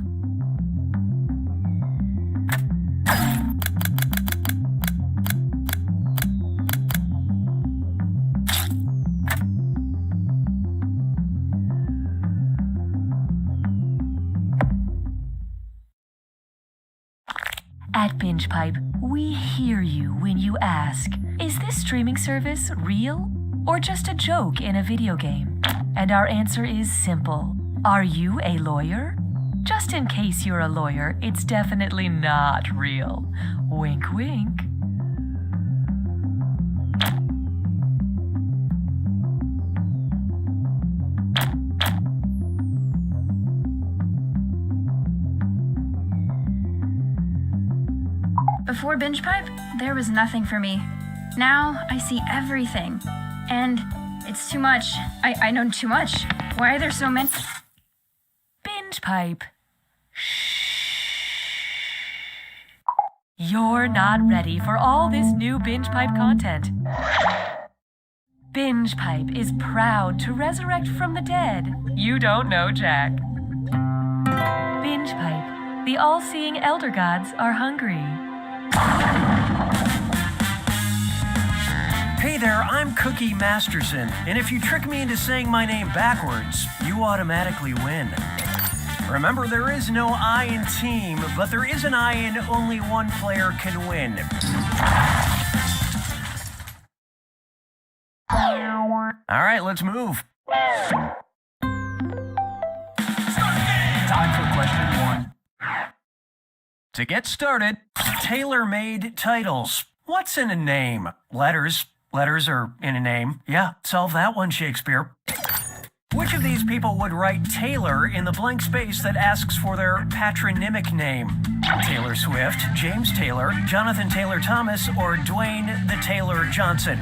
At Binge Pipe, we hear you when you ask, is this streaming service real or just a joke in a video game? And our answer is simple. Are you a lawyer? Just in case you're a lawyer, it's definitely not real. Wink, wink. Before Binge Pipe, there was nothing for me. Now I see everything. And it's too much. I know too much. Why are there so many? Binge Pipe. You're not ready for all this new Binge Pipe content. Binge Pipe is proud to resurrect from the dead. You don't know Jack. Binge Pipe. The all-seeing elder gods are hungry. Hey there, I'm Cookie Masterson, and if you trick me into saying my name backwards, you automatically win. Remember, there is no I in team, but there is an I in only one player can win. All right, let's move. Time for question one. To get started, tailor-made titles. What's in a name? Letters. Letters are in a name. Yeah, solve that one, Shakespeare. Which of these people would write Taylor in the blank space that asks for their patronymic name? Taylor Swift, James Taylor, Jonathan Taylor Thomas, or Dwayne the Taylor Johnson?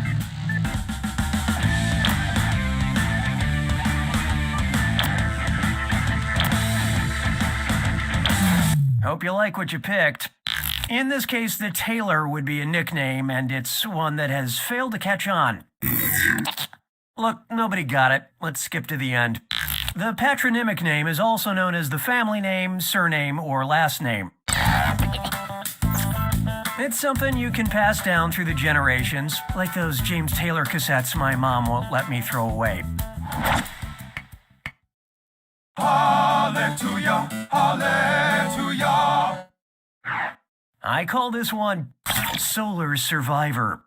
Hope you like what you picked. In this case, the Taylor would be a nickname, and it's one that has failed to catch on. Look, nobody got it. Let's skip to the end. The patronymic name is also known as the family name, surname, or last name. It's something you can pass down through the generations, like those James Taylor cassettes my mom won't let me throw away. Hallelujah. Hallelujah. I call this one Solar Survivor.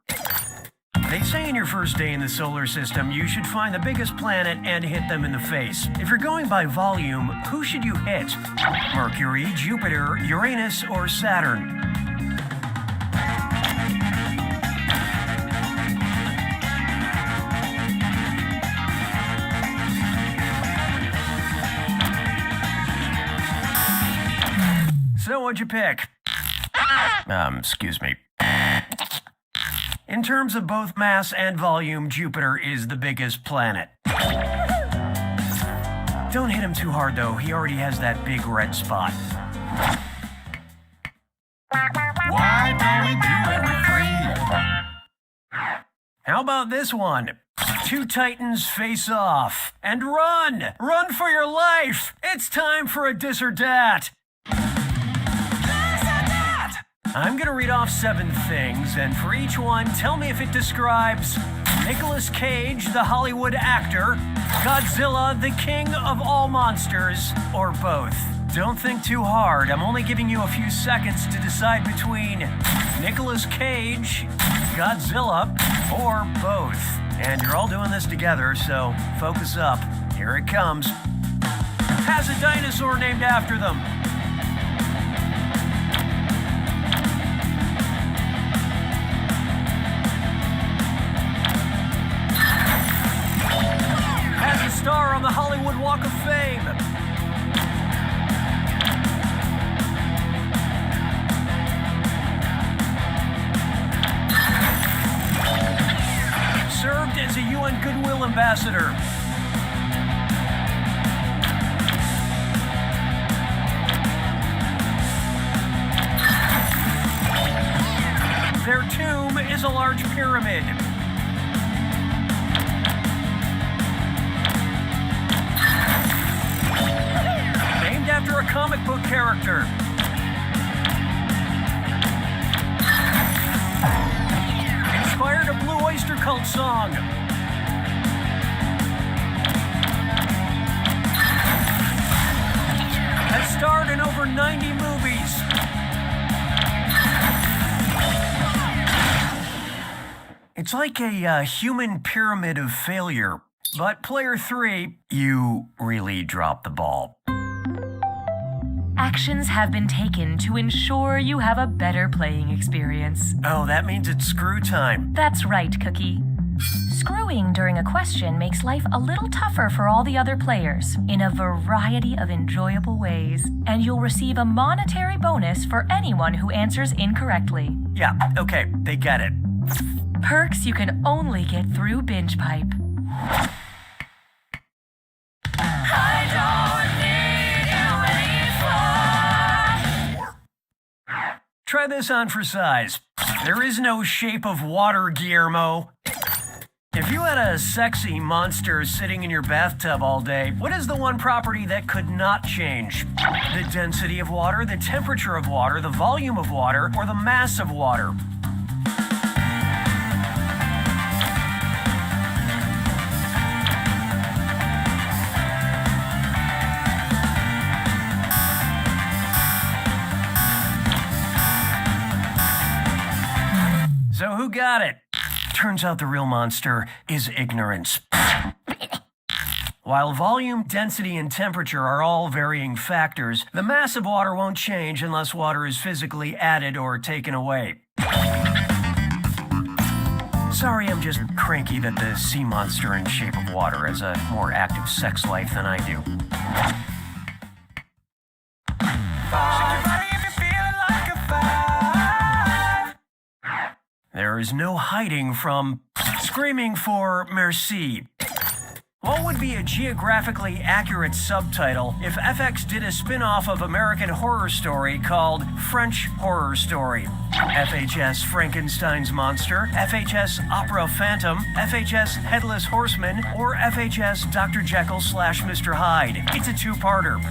They say in your first day in the solar system, you should find the biggest planet and hit them in the face. If you're going by volume, who should you hit? Mercury, Jupiter, Uranus, or Saturn? So what'd you pick? Excuse me. In terms of both mass and volume, Jupiter is the biggest planet. Don't hit him too hard, though. He already has that big red spot. Why don't we do every free? How about this one? Two titans face off. And run! Run for your life! It's time for a dis or dat! I'm gonna read off 7 things, and for each one, tell me if it describes Nicolas Cage, the Hollywood actor, Godzilla, the king of all monsters, or both. Don't think too hard. I'm only giving you a few seconds to decide between Nicolas Cage, Godzilla, or both. And you're all doing this together, so focus up. Here it comes. Has a dinosaur named after them. Star on the Hollywood Walk of Fame. Served as a UN Goodwill Ambassador. Their tomb is a large pyramid. After a comic book character. Inspired a Blue Oyster Cult song. Has starred in over 90 movies. It's like a human pyramid of failure. But player 3, you really dropped the ball. Actions have been taken to ensure you have a better playing experience. Oh, that means it's screw time. That's right, Cookie. Screwing during a question makes life a little tougher for all the other players in a variety of enjoyable ways, and you'll receive a monetary bonus for anyone who answers incorrectly. Yeah, okay, they get it. Perks you can only get through Binge Pipe. Try this on for size. There is no shape of water, Guillermo. If you had a sexy monster sitting in your bathtub all day, what is the one property that could not change? The density of water, the temperature of water, the volume of water, or the mass of water? So who got it? Turns out the real monster is ignorance. While volume, density, and temperature are all varying factors, the mass of water won't change unless water is physically added or taken away. Sorry, I'm just cranky that the sea monster in shape of water has a more active sex life than I do. There is no hiding from screaming for merci. What would be a geographically accurate subtitle if FX did a spin-off of American Horror Story called French Horror Story? FHS Frankenstein's Monster, FHS Opera Phantom, FHS Headless Horseman, or FHS Dr. Jekyll / Mr. Hyde? It's a two-parter.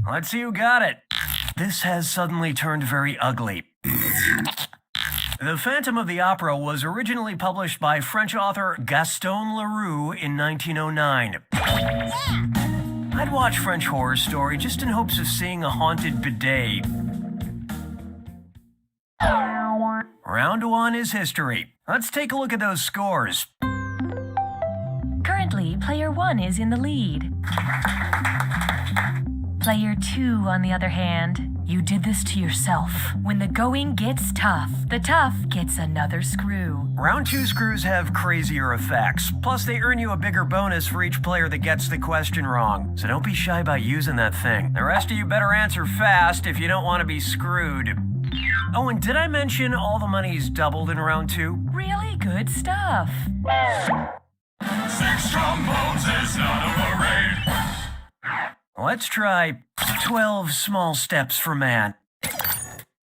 Let's see who got it. This has suddenly turned very ugly. The Phantom of the Opera was originally published by French author Gaston Leroux in 1909. I'd watch French Horror Story just in hopes of seeing a haunted bidet. Round 1 is history. Let's take a look at those scores. Currently, player 1 is in the lead. Player 2, on the other hand, you did this to yourself. When the going gets tough, the tough gets another screw. Round 2 screws have crazier effects. Plus, they earn you a bigger bonus for each player that gets the question wrong. So don't be shy about using that thing. The rest of you better answer fast if you don't want to be screwed. Oh, and did I mention all the money's doubled in round 2? Really good stuff. 6 trombones is not a parade. Let's try 12 small steps for man.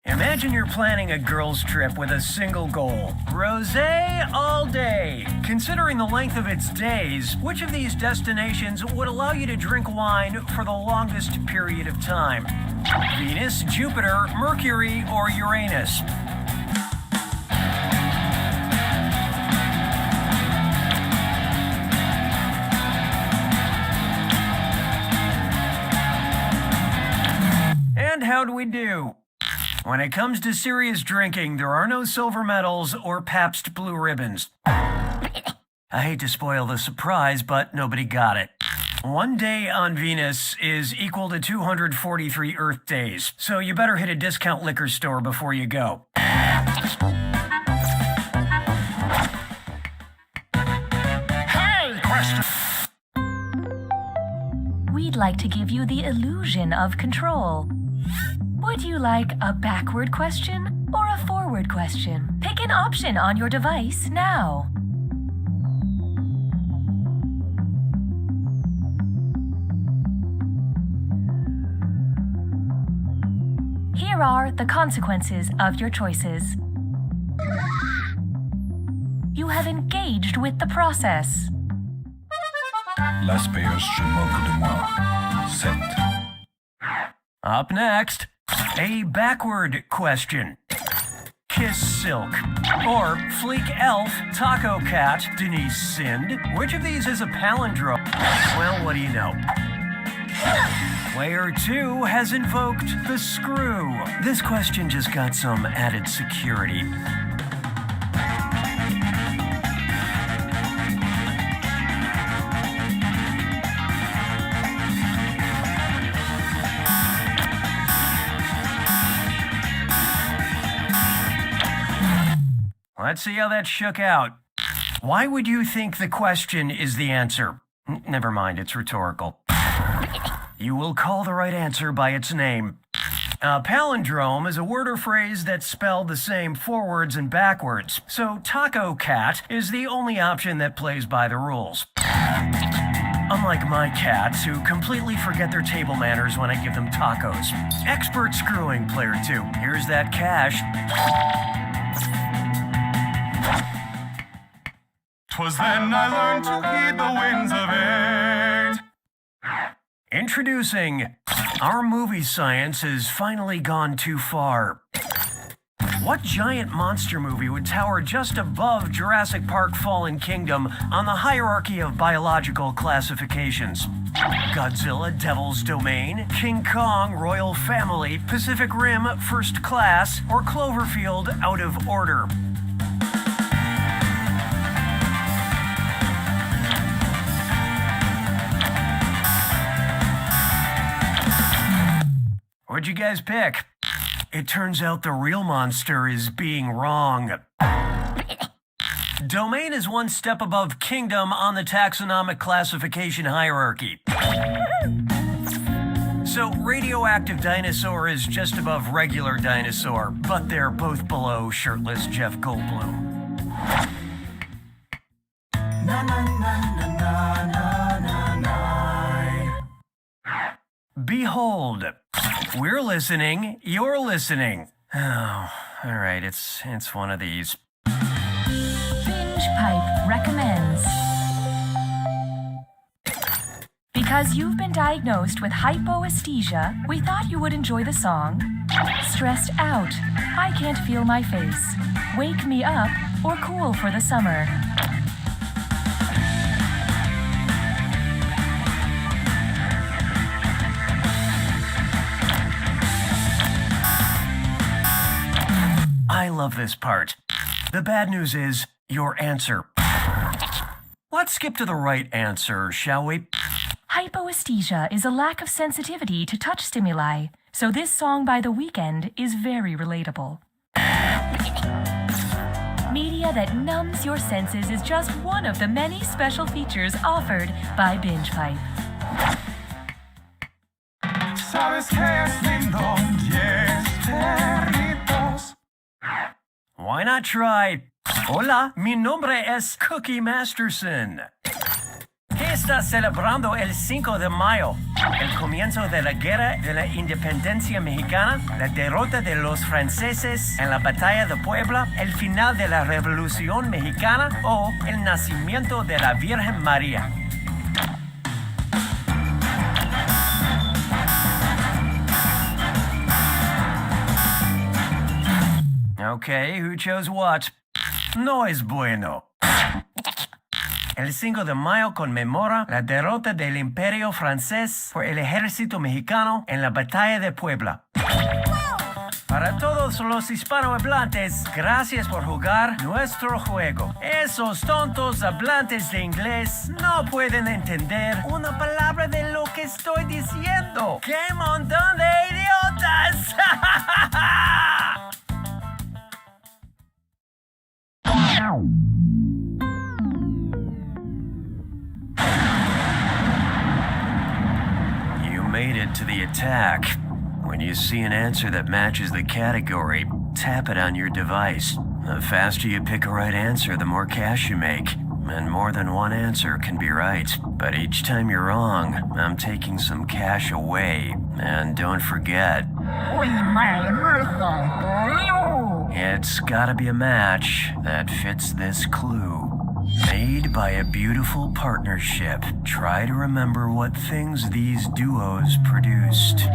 Imagine you're planning a girls' trip with a single goal. Rosé all day. Considering the length of its days, which of these destinations would allow you to drink wine for the longest period of time? Venus, Jupiter, Mercury, or Uranus? And how do we do? When it comes to serious drinking, there are no silver medals or Pabst Blue Ribbons. I hate to spoil the surprise, but nobody got it. 1 day on Venus is equal to 243 Earth days, so you better hit a discount liquor store before you go. Hey, question. We'd like to give you the illusion of control. Would you like a backward question or a forward question? Pick an option on your device now. Here are the consequences of your choices. You have engaged with the process. Las payeurs se moquent de moi. 7. Up next, a backward question. Kiss Silk. Or Fleek Elf, Taco Cat, Denise Sind. Which of these is a palindrome? Well, what do you know? Player 2 has invoked the screw. This question just got some added security. Let's see how that shook out. Why would you think the question is the answer? Never mind, it's rhetorical. You will call the right answer by its name. A palindrome is a word or phrase that's spelled the same forwards and backwards, so Taco Cat is the only option that plays by the rules. Unlike my cats, who completely forget their table manners when I give them tacos. Expert screwing, player 2. Here's that cash. 'Twas then I learned to heed the winds of age. Introducing, our movie science has finally gone too far. What giant monster movie would tower just above Jurassic Park Fallen Kingdom on the hierarchy of biological classifications? Godzilla, Devil's Domain, King Kong, Royal Family, Pacific Rim, First Class, or Cloverfield, Out of Order? What'd you guys pick? It turns out the real monster is being wrong. Domain is one step above kingdom on the taxonomic classification hierarchy. So radioactive dinosaur is just above regular dinosaur, but they're both below shirtless Jeff Goldblum. Na na na na na na na na. Behold, we're listening, you're listening. Oh, all right, it's one of these. Binge Pipe recommends. Because you've been diagnosed with hypoesthesia, we thought you would enjoy the song Stressed out. I can't feel my face. Wake me up or cool for the summer. I love this part. The bad news is your answer. Let's skip to the right answer, shall we? Hypoesthesia is a lack of sensitivity to touch stimuli, so this song by The Weeknd is very relatable. Media that numbs your senses is just one of the many special features offered by Binge Pipe. ¿Sabes qué es lindo? 10 perritos. Why not try? Hola, mi nombre es Cookie Masterson. ¿Qué está celebrando el 5 de mayo? El comienzo de la Guerra de la Independencia Mexicana, la derrota de los franceses en la Batalla de Puebla, el final de la Revolución Mexicana o el nacimiento de la Virgen María. Okay, who chose what? No es bueno. El 5 de mayo conmemora la derrota del Imperio francés por el ejército mexicano en la Batalla de Puebla. Para todos los hispanohablantes, gracias por jugar nuestro juego. Esos tontos hablantes de inglés no pueden entender una palabra de lo que estoy diciendo. ¡Qué montón de idiotas! You made it to the attack. When you see an answer that matches the category, tap it on your device. The faster you pick a right answer, the more cash you make. And more than one answer can be right. But each time you're wrong, I'm taking some cash away. And don't forget, it's gotta be a match that fits this clue. Made by a beautiful partnership. Try to remember what things these duos produced.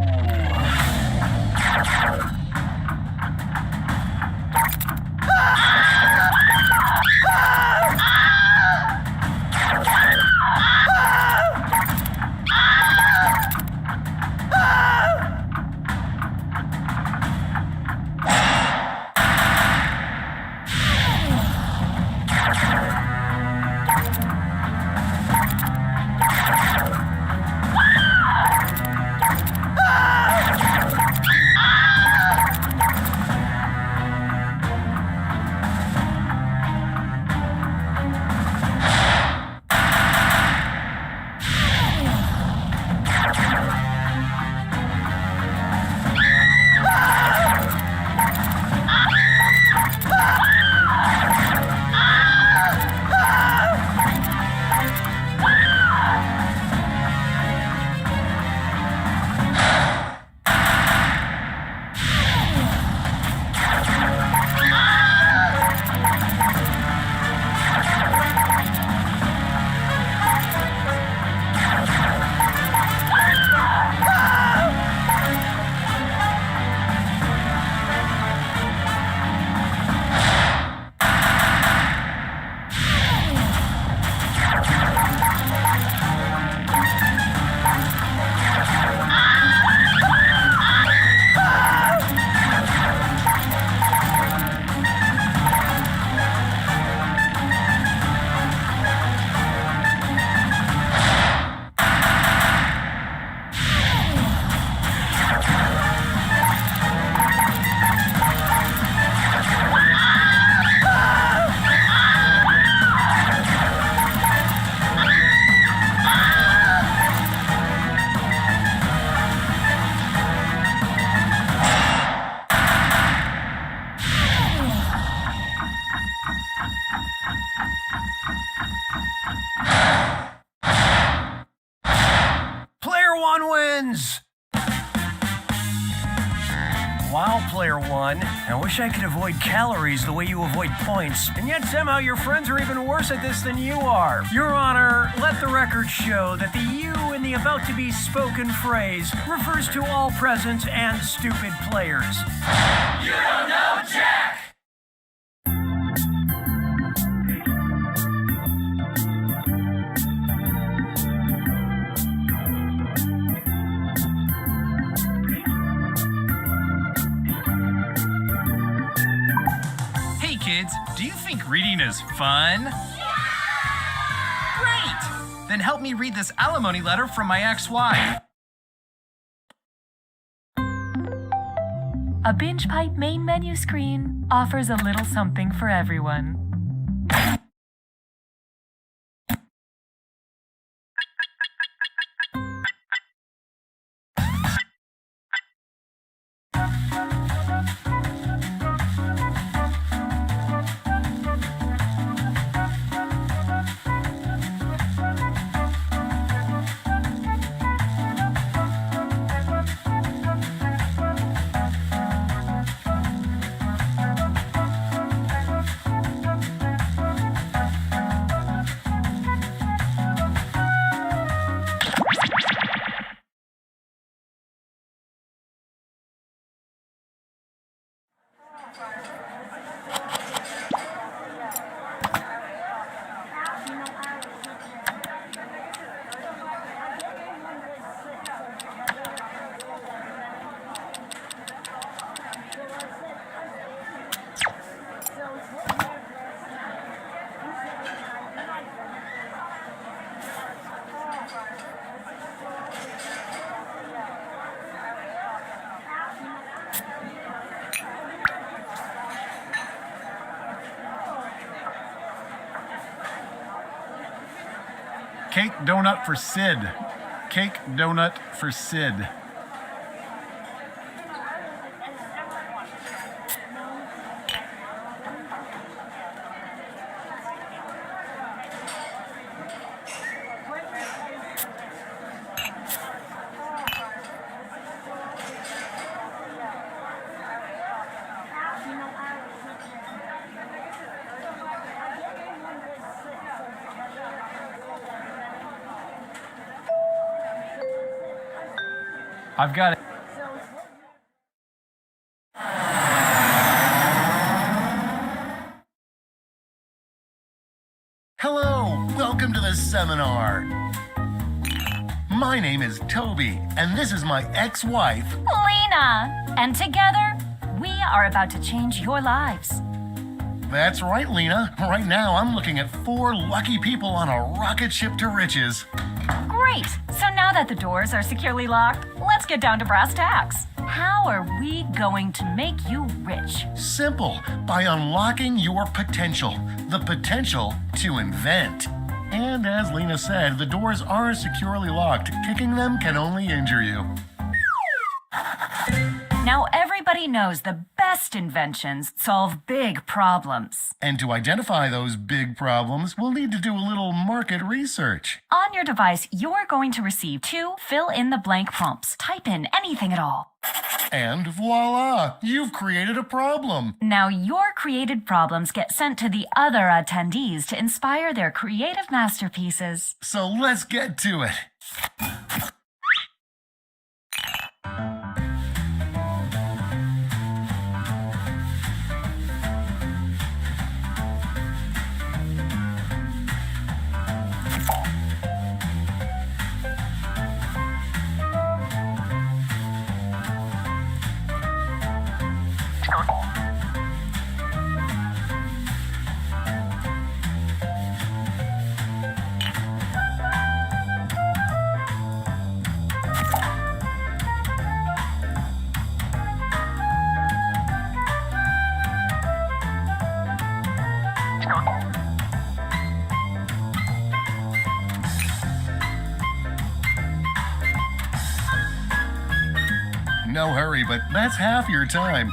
Wow, Player One. I wish I could avoid calories the way you avoid points, and yet somehow your friends are even worse at this than you are. Your Honor, let the record show that the you in the about-to-be spoken phrase refers to all present and stupid players. You don't know Jack! Hey kids, do you think reading is fun? Great! Then help me read this alimony letter from my ex-wife. A binge pipe main menu screen offers a little something for everyone. Cake donut for Sid. Cake donut for Sid. I've got it. Hello, welcome to the seminar. My name is Toby, and this is my ex-wife, Lena. And together, we are about to change your lives. That's right, Lena. Right now, I'm looking at 4 lucky people on a rocket ship to riches. Great. So now that the doors are securely locked, let's get down to brass tacks. How are we going to make you rich? Simple, by unlocking your potential. The potential to invent. And as Lena said, the doors are securely locked. Kicking them can only injure you. Now everybody knows the best inventions solve big problems. And to identify those big problems, we'll need to do a little market research. On your device, you're going to receive 2 fill-in-the-blank prompts. Type in anything at all. And voila, you've created a problem. Now your created problems get sent to the other attendees to inspire their creative masterpieces. So let's get to it. No hurry, but that's half your time.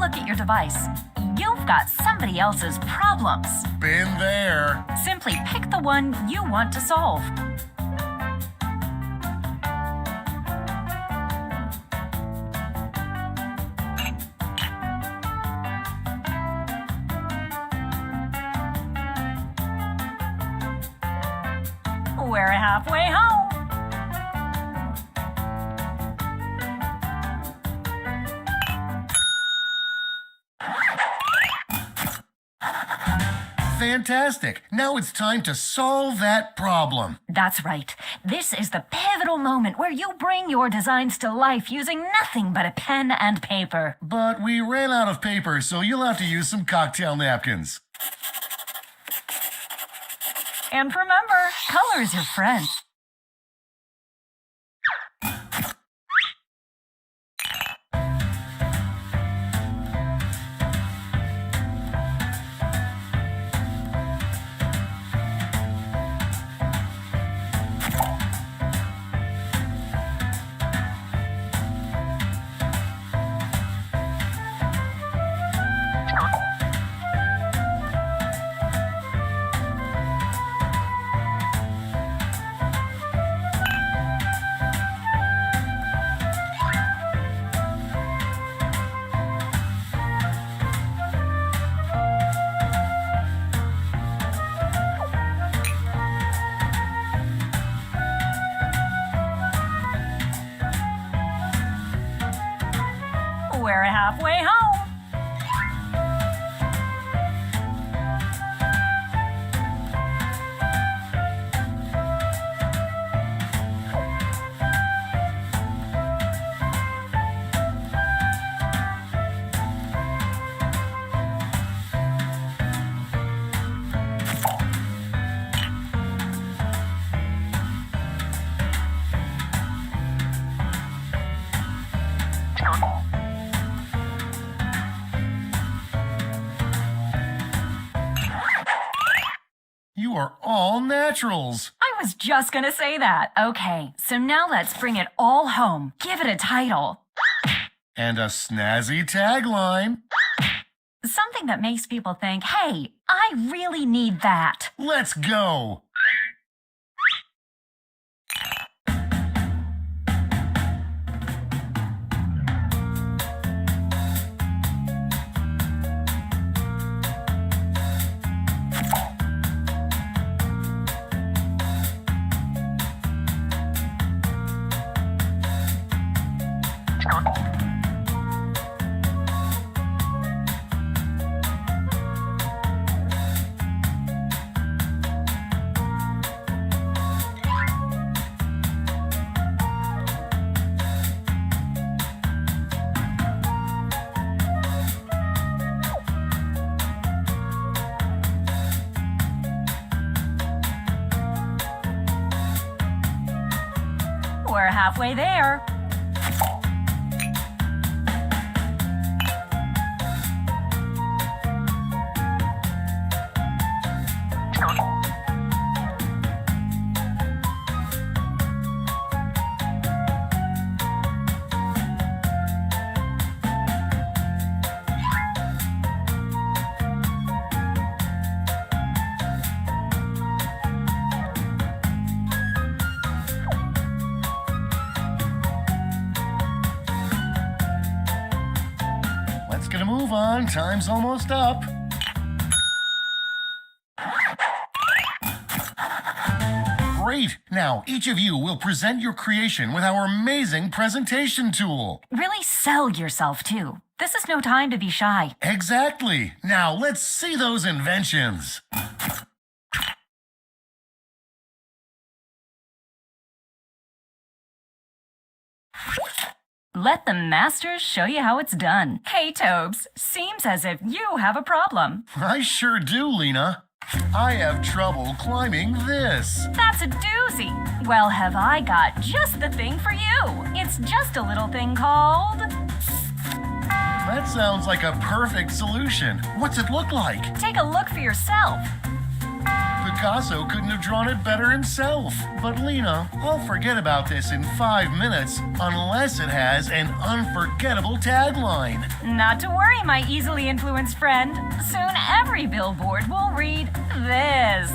look at your device. You've got somebody else's problems. Been there. Simply pick the one you want to solve. We're halfway home. Fantastic. Now it's time to solve that problem. That's right. This is the pivotal moment where you bring your designs to life using nothing but a pen and paper. But we ran out of paper, so you'll have to use some cocktail napkins. And remember, color is your friend. We're halfway home. You are all naturals. I was just gonna say that. Okay, so now let's bring it all home. Give it a title. And a snazzy tagline. Something that makes people think, hey, I really need that. Let's go. We're halfway there. Let's get a move on. Time's almost up. Great. Now, each of you will present your creation with our amazing presentation tool. Really sell yourself, too. This is no time to be shy. Exactly. Now, let's see those inventions. Let the masters show you how it's done. Hey, Tobes, seems as if you have a problem. I sure do, Lena. I have trouble climbing this. That's a doozy. Well, have I got just the thing for you. It's just a little thing called... That sounds like a perfect solution. What's it look like? Take a look for yourself. The Picasso couldn't have drawn it better himself. But Lena, I'll forget about this in 5 minutes unless it has an unforgettable tagline. Not to worry, my easily influenced friend. Soon every billboard will read this.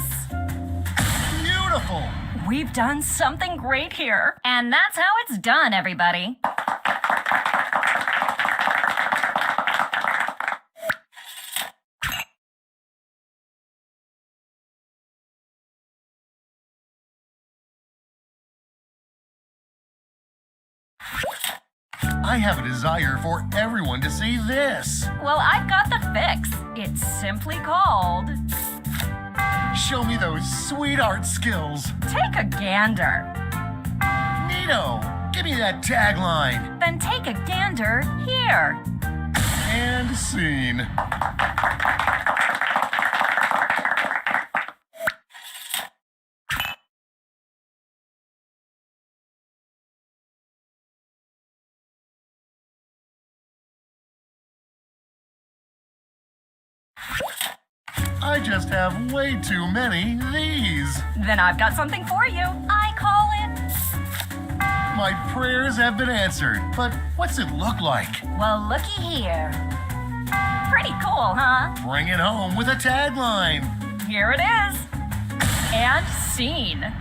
Beautiful! We've done something great here. And that's how it's done, everybody. I have a desire for everyone to see this. Well, I've got the fix. It's simply called... Show me those sweet art skills. Take a gander. Neato! Give me that tagline. Then take a gander here. And scene. I just have way too many these. Then I've got something for you. I call it... My prayers have been answered, but what's it look like? Well, looky here. Pretty cool, huh? Bring it home with a tagline. Here it is. And scene.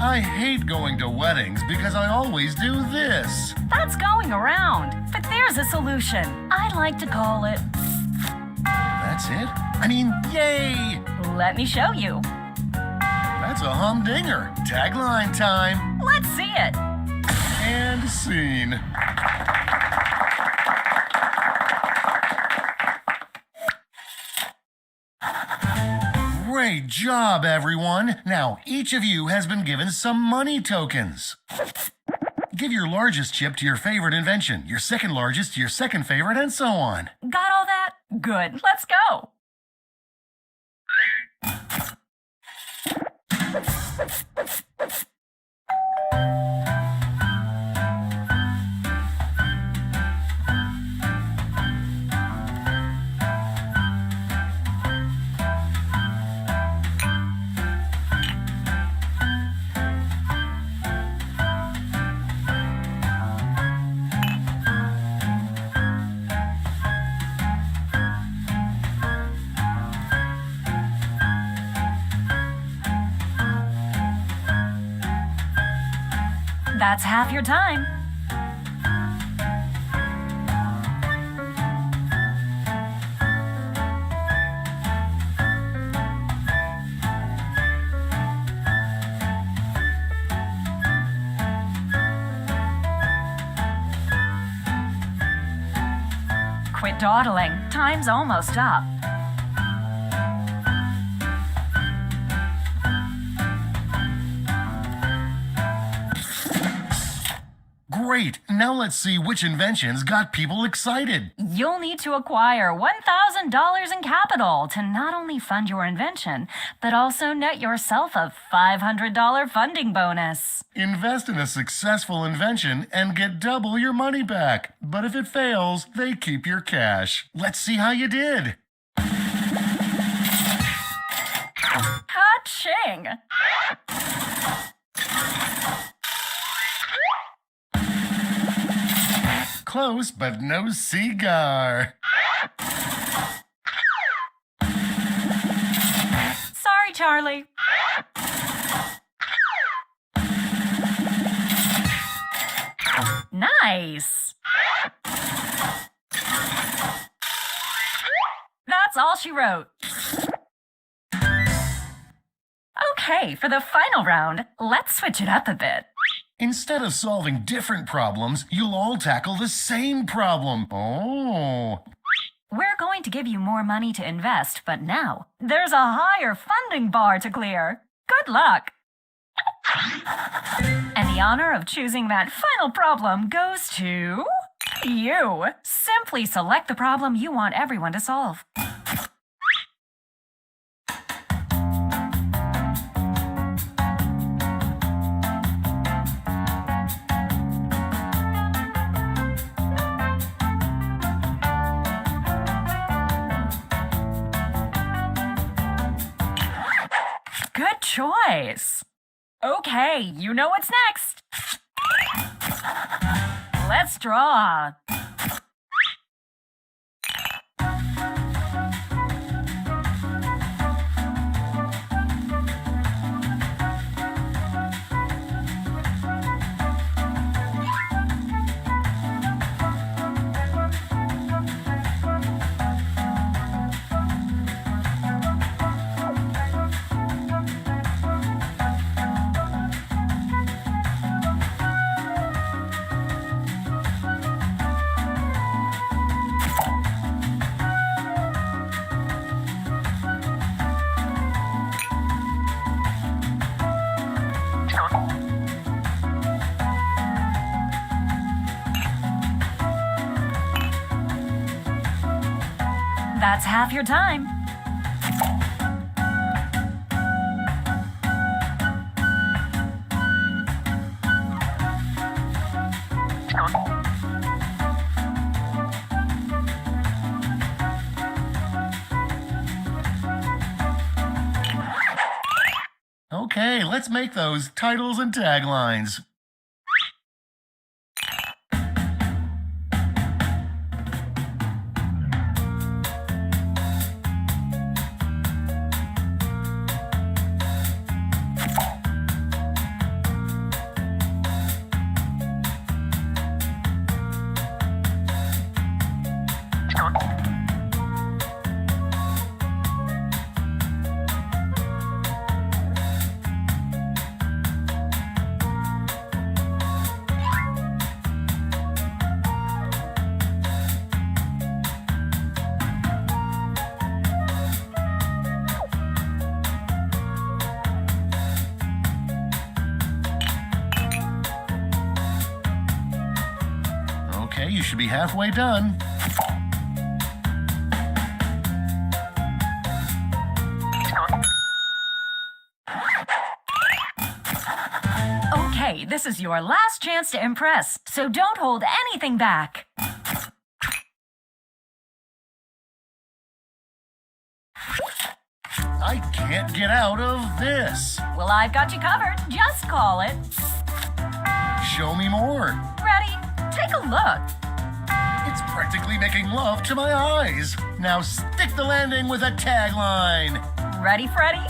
I hate going to weddings because I always do this. That's going around. But there's a solution. I like to call it... That's it? I mean, yay! Let me show you. That's a humdinger. Tagline time. Let's see it. And scene. Great job, everyone. Now, each of you has been given some money tokens. Give your largest chip to your favorite invention, your second largest to your second favorite, and so on. Got all that? Good. Let's go. That's half your time. Quit dawdling. Time's almost up. Great! Now let's see which inventions got people excited. You'll need to acquire $1,000 in capital to not only fund your invention, but also net yourself a $500 funding bonus. Invest in a successful invention and get double your money back. But if it fails, they keep your cash. Let's see how you did. Ka-ching! Close, but no cigar. Sorry, Charlie. Nice. That's all she wrote. Okay, for the final round, let's switch it up a bit. Instead of solving different problems, you'll all tackle the same problem. Oh. We're going to give you more money to invest, but now there's a higher funding bar to clear. Good luck. And the honor of choosing that final problem goes to you. Simply select the problem you want everyone to solve. Nice. Okay, you know what's next. Let's draw. That's half your time. Okay, let's make those titles and taglines. Okay, you should be halfway done. Okay, this is your last chance to impress, so don't hold anything back. I can't get out of this. Well, I've got you covered. Just call it. Show me more. Ready? Take a look. It's practically making love to my eyes. Now stick the landing with a tagline. Ready, Freddy?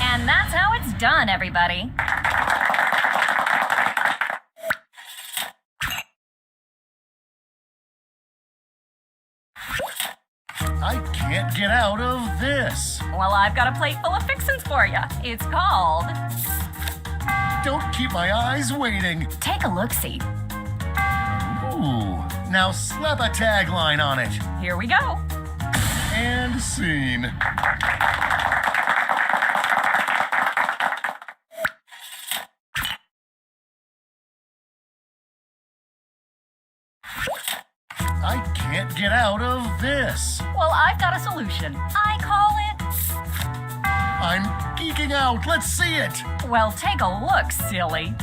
And that's how it's done, everybody. I can't get out of this. Well, I've got a plate full of fixins for you. It's called... Don't keep my eyes waiting. Take a look-see. Ooh, now slap a tagline on it. Here we go. And scene. I can't get out of this. Well, I've got a solution. I call it... I'm geeking out. Let's see it. Well, take a look, silly.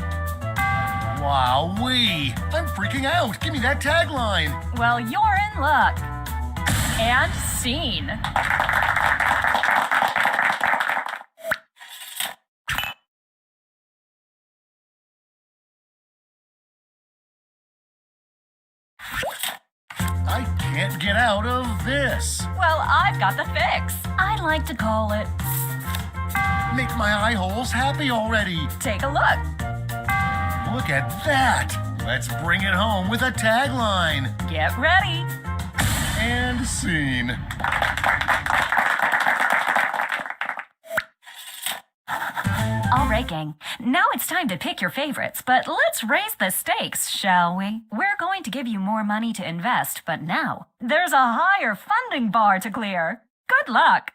Wowee. I'm freaking out. Give me that tagline. Well, you're in luck. And scene. I can't get out of this. Well, I've got the fix. I'd like to call it... Make my eye holes happy already. Take a look. Look at that. Let's bring it home with a tagline. Get ready. And scene. All right, gang. Now it's time to pick your favorites, but let's raise the stakes, shall we? We're going to give you more money to invest, but now there's a higher funding bar to clear. Good luck.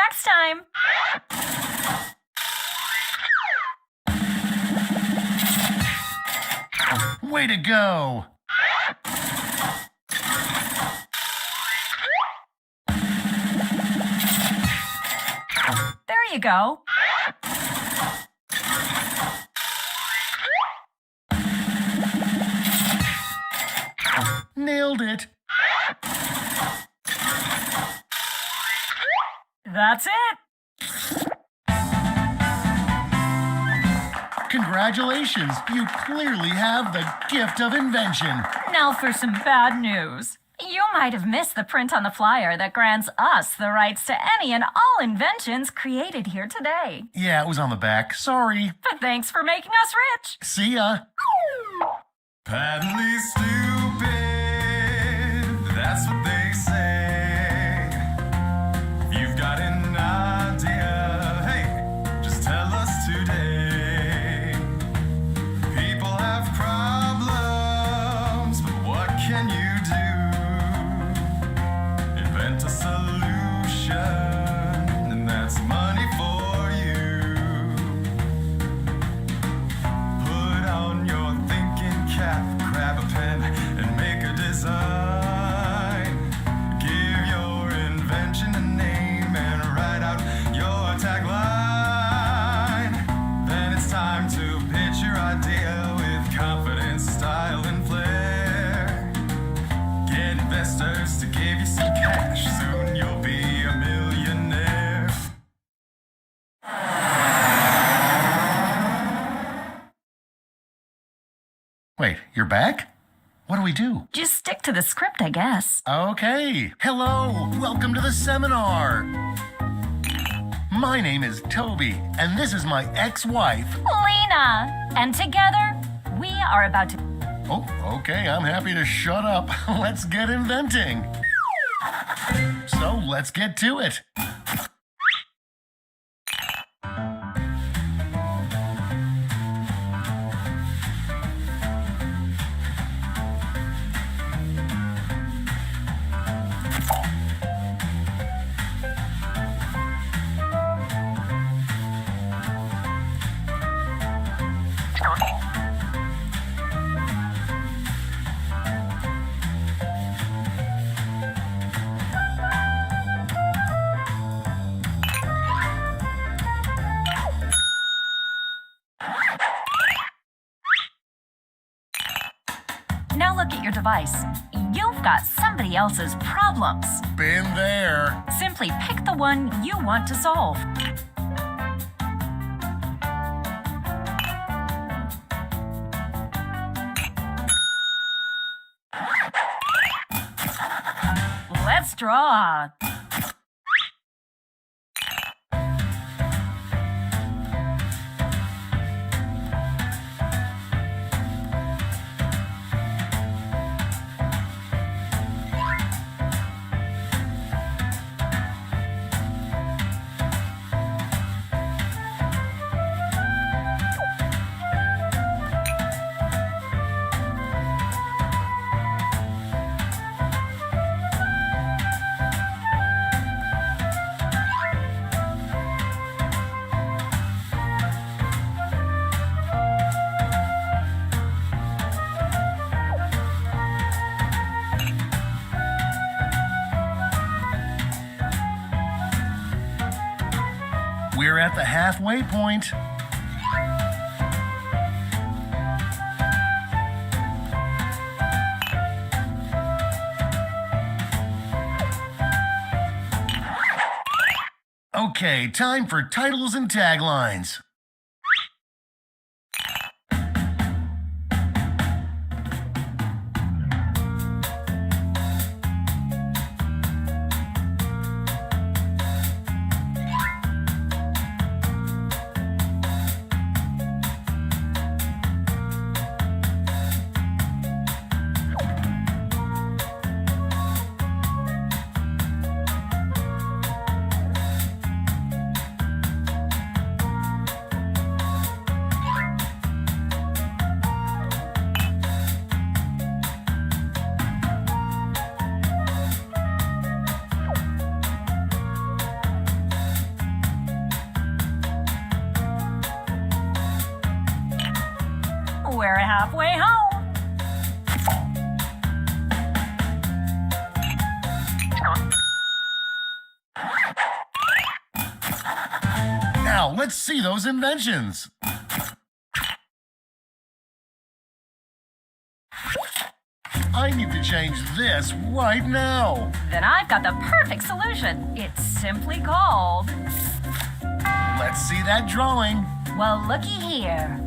next time. Way to go! There you go. Nailed it! That's it. Congratulations! You clearly have the gift of invention. Now for some bad news. You might have missed the print on the flyer that grants us the rights to any and all inventions created here today. Yeah, it was on the back. Sorry. But thanks for making us rich. See ya. Patently stupid, that's what they say. If you've got an idea, hey, just tell us today. People have problems, but what can you do? Invent a solution, and that's money for you. Put on your thinking cap, grab a pen, and make a design. Give your invention a name and write out your tagline. Then it's time to pitch your idea with confidence, style, and flair. Get investors to give you some cash, soon you'll be a millionaire. Wait, you're back? What do we do? Just stick to the script, I guess. Okay. Hello. Welcome to the seminar. My name is Toby, and this is my ex-wife. Lena! And together, we are about to... Oh, okay. I'm happy to shut up. Let's get inventing. So let's get to it. Now look at your device. You've got somebody else's problems. Been there. Simply pick the one you want to solve. Let's draw. We're at the halfway point. Okay, time for titles and taglines. halfway home. Now, let's see those inventions. I need to change this right now. Then I've got the perfect solution. It's simply called... Let's see that drawing. Well, looky here.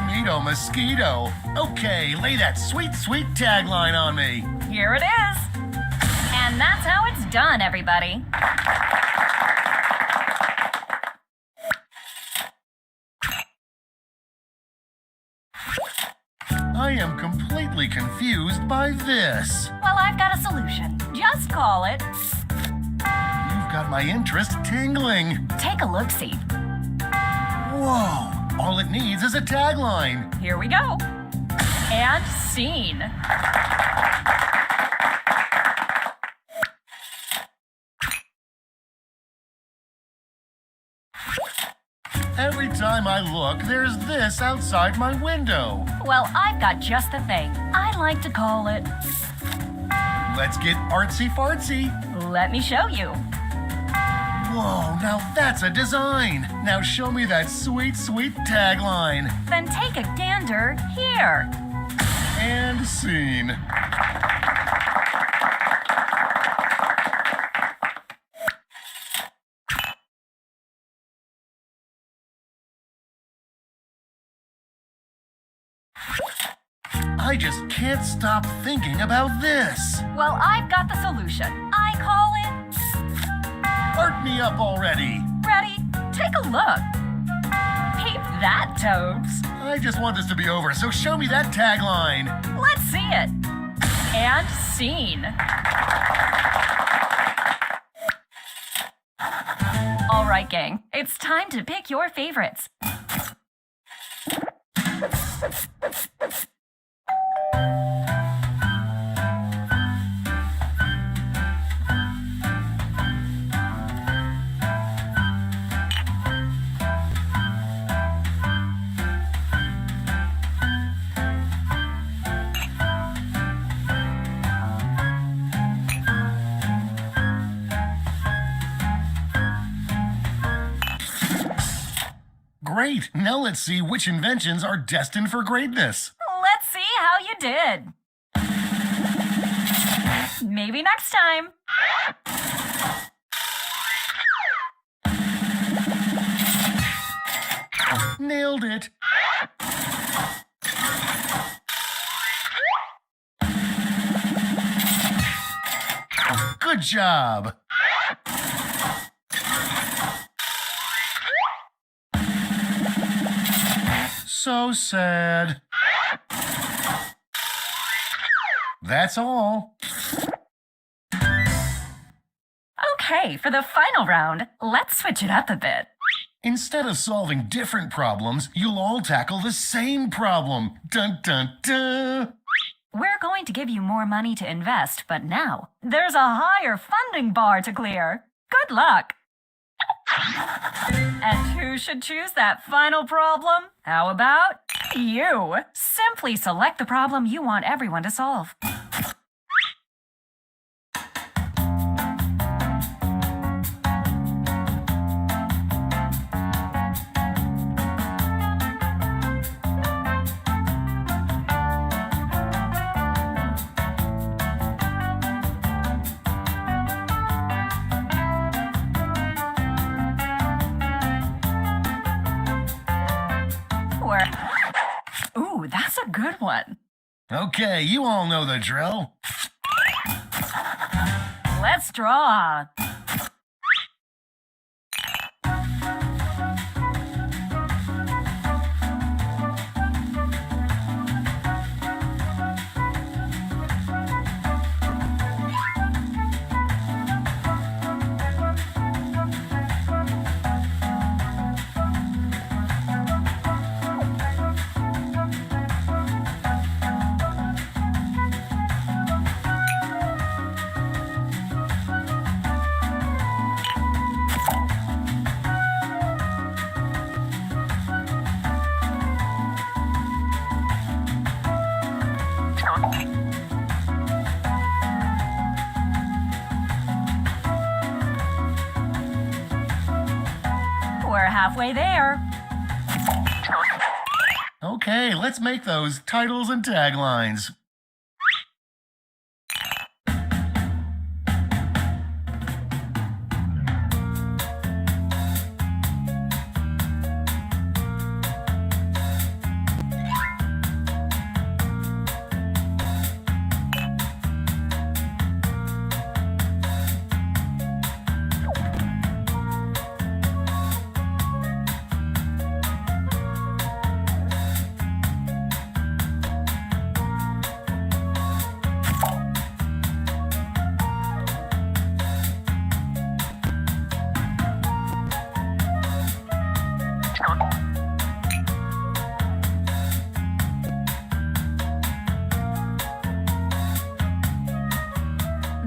Neato mosquito. Okay, lay that sweet, sweet tagline on me. Here it is. And that's how it's done, everybody. I am completely confused by this. Well, I've got a solution. Just call it... You've got my interest tingling. Take a look-see. Whoa, all it needs is a tagline. Here we go. And scene. Every time I look, there's this outside my window. Well, I've got just the thing. I like to call it... Let's get artsy-fartsy. Let me show you. Whoa, now that's a design. Now show me that sweet, sweet tagline. Then take a gander here. And scene. I just can't stop thinking about this. Well, I've got the solution. I call it... Art me up already. Ready? Take a look. Peep that, Tobes. I just want this to be over, so show me that tagline. Let's see it. And scene. All right, gang. It's time to pick your favorites. Great. Now let's see which inventions are destined for greatness. Let's see how you did. Maybe next time. Nailed it. Good job. So sad. That's all. Okay, for the final round, let's switch it up a bit. Instead of solving different problems, you'll all tackle the same problem. Dun dun dun. We're going to give you more money to invest, but now there's a higher funding bar to clear. Good luck. And who should choose that final problem? How about you? Simply select the problem you want everyone to solve. Ooh, that's a good one. Okay, you all know the drill. Let's draw. halfway there. Okay, let's make those titles and taglines.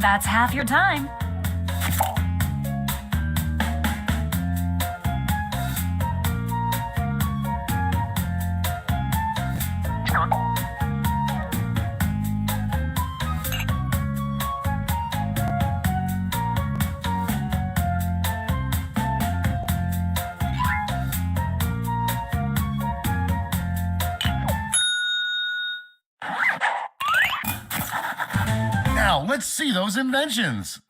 That's half your time. Now, let's see those inventions.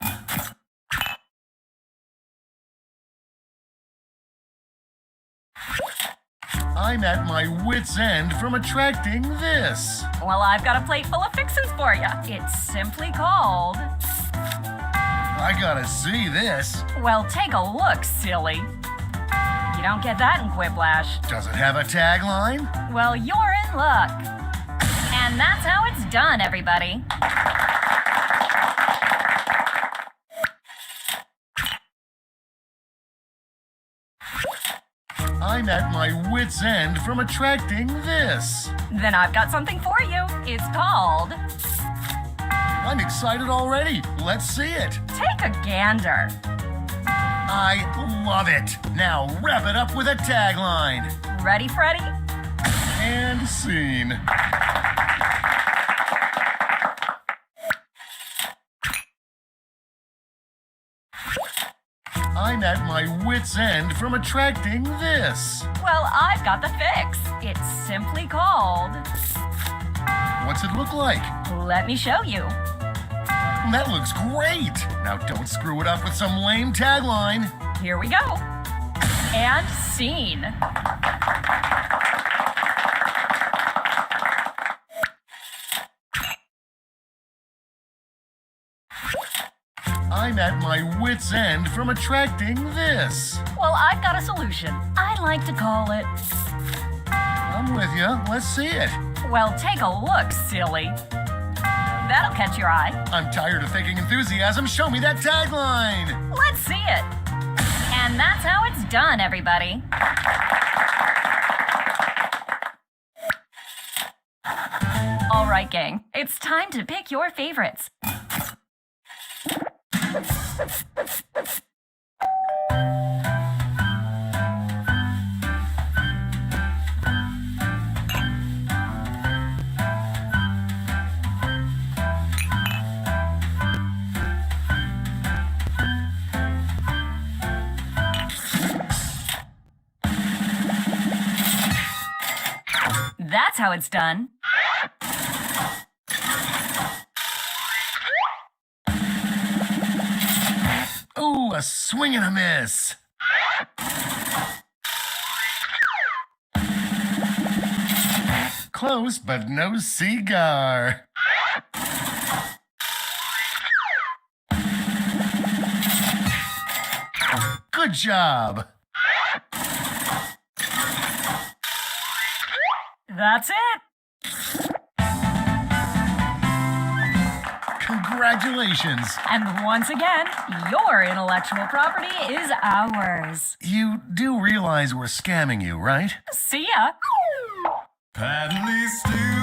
I'm at my wit's end from attracting this. Well, I've got a plate full of fixins for you. It's simply called... I gotta see this. Well, take a look, silly. You don't get that in Quiplash. Does it have a tagline? Well, you're in luck. And that's how it's done, everybody. I'm at my wit's end from attracting this. Then I've got something for you. It's called... I'm excited already. Let's see it. Take a gander. I love it. Now wrap it up with a tagline. Ready, Freddy? And scene. I'm at my wit's end from attracting this. Well, I've got the fix. It's simply called... What's it look like? Let me show you. That looks great. Now don't screw it up with some lame tagline. Here we go. And scene. I'm at my wit's end from attracting this. Well, I've got a solution. I like to call it... I'm with you. Let's see it. Well, take a look, silly. That'll catch your eye. I'm tired of faking enthusiasm. Show me that tagline. Let's see it. And that's how it's done, everybody. All right, gang. It's time to pick your favorites. That's how it's done. Ooh, a swing and a miss. Close, but no cigar. Good job. That's it. Congratulations. And once again, your intellectual property is ours. You do realize we're scamming you, right? See ya. Paddly stew.